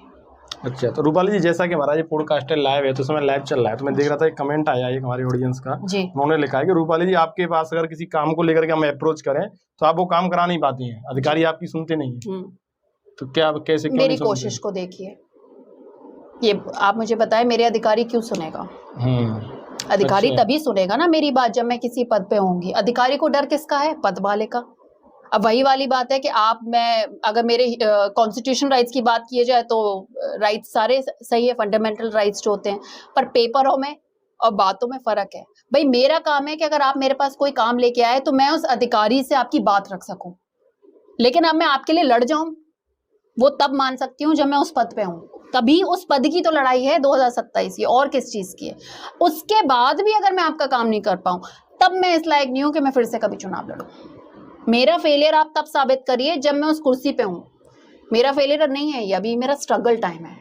अच्छा, तो रूपाली जी, जैसा कि हमारा ये पॉडकास्ट लाइव है, तो समय लाइव चल रहा है, तो मैं देख रहा था एक कमेंट आया एक हमारे ऑडियंस का जी। उन्होंने लिखा है कि रूपाली जी, आपके पास अगर किसी काम को लेकर के हम अप्रोच करें तो आप वो काम करा नहीं पाती हैं, अधिकारी आपकी सुनते नहीं है, तो क्या कैसे, क्यों मेरी कोशिश को देखिए, ये आप मुझे बताएं, मेरे अधिकारी क्यों सुनेगा? अधिकारी तभी सुनेगा ना मेरी बात जब मैं किसी पद पे होंगी। अधिकारी को डर किसका है? पद वाले का। अब वही वाली बात है कि मैं अगर मेरे कॉन्स्टिट्यूशन राइट्स की बात की जाए तो राइट्स सारे सही है, फंडामेंटल राइट्स जो होते हैं, पर पेपरों में और बातों में फर्क है। भाई मेरा काम है कि अगर आप मेरे पास कोई काम लेके आए तो मैं उस अधिकारी से आपकी बात रख सकूं, लेकिन अब मैं आपके लिए लड़ जाऊं, वो तब मान सकती हूँ जब मैं उस पद पे हूँ। तभी उस पद की तो लड़ाई है 2027 की, और किस चीज की है। उसके बाद भी अगर मैं आपका काम नहीं कर पाऊं, तब मैं इस लायक नहीं हूं कि मैं फिर से कभी चुनाव लड़ूं। मेरा फेलियर आप तब साबित करिए जब मैं उस कुर्सी पे हूँ। मेरा फेलियर नहीं है ये, अभी मेरा स्ट्रगल टाइम है,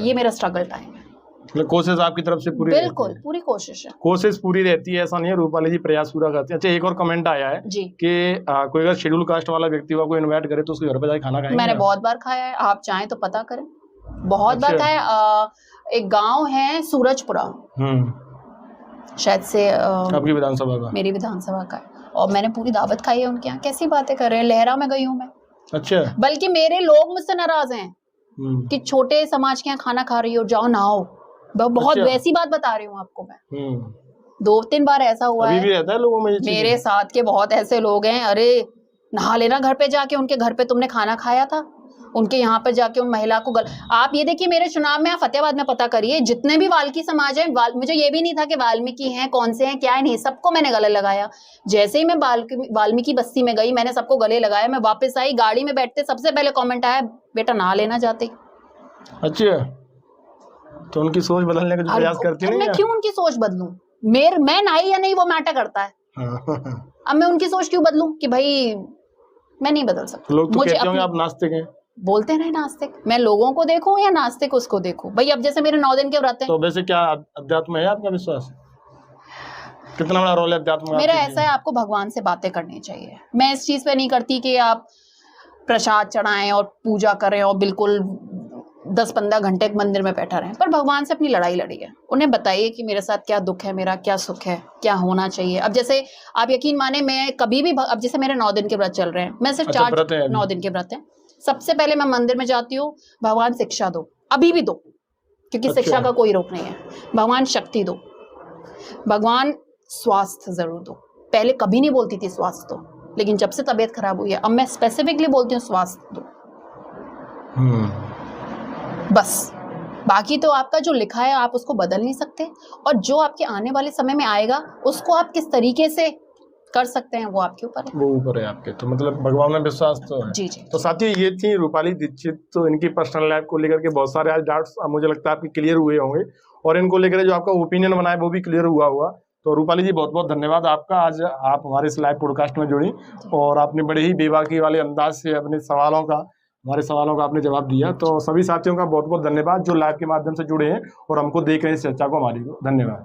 ये मेरा स्ट्रगल टाइम है। मतलब कोशिश आपकी तरफ से पूरी, बिल्कुल पूरी कोशिश है, कोशिश पूरी रहती है, ऐसा नहीं है, रूपाली जी प्रयास पूरा करते हैं। अच्छा, एक और कमेंट आया है कि कोई अगर शेड्यूल कास्ट वाला व्यक्ति हुआ, कोई इनवाइट करे तो उसके घर पे जाके खाना खाएंगे? मैंने बहुत बार खाया है, आप चाहें तो पता करें, बहुत बार खाया। एक गांव है सूरजपुरा, शायद से आपकी विधानसभा का, मेरी विधानसभा का है, और मैंने पूरी दावत खाई है उनके यहाँ। कैसी बातें कर रहे हैं, लहरा में गई हूँ मैं। अच्छा, बल्कि मेरे लोग मुझसे नाराज हैं कि छोटे समाज के यहाँ खाना खा रही हो, जाओ नहाओ। बहुत वैसी बात बता रही हूँ आपको मैं। 2-3 बार ऐसा हुआ है, भी रहता है लोगों में मेरे साथ के बहुत ऐसे लोग हैं, अरे नहा लेना घर पे जाके, उनके घर पे तुमने खाना खाया था, उनके यहाँ पे जाके उन महिला को आप ये देखिए, मेरे चुनाव में आप फतेहाबाद में पता करिए, जितने भी वाल्मीकि समाज है, मुझे ये भी नहीं था कि वाल्मीकि हैं, कौन से हैं, क्या है, नहीं, सबको मैंने गले लगाया। जैसे ही मैं वाल्मीकि बस्ती में गई, मैंने सबको गले लगाया। मैं वापस आई, गाड़ी में बैठते सबसे पहले कॉमेंट आया, बेटा नहा लेना जाते। अच्छा, तो उनकी सोच बदलने का प्रयास करती नहीं? मैं क्यों उनकी सोच बदलूं? मैं नहाई या नहीं वो मैटर करता है। अब मैं उनकी सोच क्यों बदलूं कि भाई मैं नहीं बदल सकता। लोग तो कहते होंगे आप नास्तिक हैं, बोलते रहे नास्तिक। मैं लोगों को देखूं या नास्तिक उसको देखूं? भाई अब जैसे मेरे 9 दिन के व्रत हैं, तो वैसे क्या अध्यात्म है आपका विश्वास? कितना बड़ा रोल है अध्यात्म? मेरा ऐसा है, आपको भगवान से बातें करनी चाहिए। मैं इस चीज पे नहीं करती कि आप प्रसाद चढ़ाएं और पूजा करें और बिल्कुल 10-15 घंटे मंदिर में बैठा रहे, पर भगवान से अपनी लड़ाई लड़िए। उन्हें बताइए कि मेरे साथ क्या दुख है, मेरा क्या सुख है, क्या होना चाहिए। अब जैसे आप यकीन माने, मैं कभी भी, अब जैसे मेरे 9 दिन के व्रत चल रहे हैं, मैं सिर्फ 9 दिन के व्रत हैं। सबसे पहले मैं मंदिर में जाती हूँ, भगवान शिक्षा दो, अभी भी दो, क्योंकि शिक्षा का कोई रोक नहीं है। भगवान शक्ति दो, भगवान स्वास्थ्य जरूर दो। पहले कभी नहीं बोलती थी स्वास्थ्य दो, लेकिन जब से तबीयत खराब हुई है, अब मैं स्पेसिफिकली बोलती हूँ स्वास्थ्य दो। बस, बाकी तो आपका जो लिखा है आप उसको बदल नहीं सकते, और जो आपके आने वाले समय में आएगा उसको आप किस तरीके से कर सकते हैं वो आपके ऊपर है, वो ऊपर है आपके। तो मतलब भगवान में विश्वास तो है। जी जी। तो साथियों, ये थी रूपाली दीक्षित। तो इनकी पर्सनल लाइफ को लेकर के बहुत सारे आज डाउट्स मुझे लगता है आपके क्लियर हुए होंगे, और इनको लेकर जो आपका ओपिनियन बना है वो भी क्लियर हुआ होगा। तो रूपाली जी, बहुत बहुत धन्यवाद आपका, आज आप हमारे इस लाइव पॉडकास्ट में जुड़ी और आपने बड़े ही बेबाकी वाले अंदाज से अपने हमारे सवालों का आपने जवाब दिया। तो सभी साथियों का बहुत बहुत धन्यवाद जो लाइव के माध्यम से जुड़े हैं और हमको देख रहे हैं इस चर्चा को, हमारी को धन्यवाद।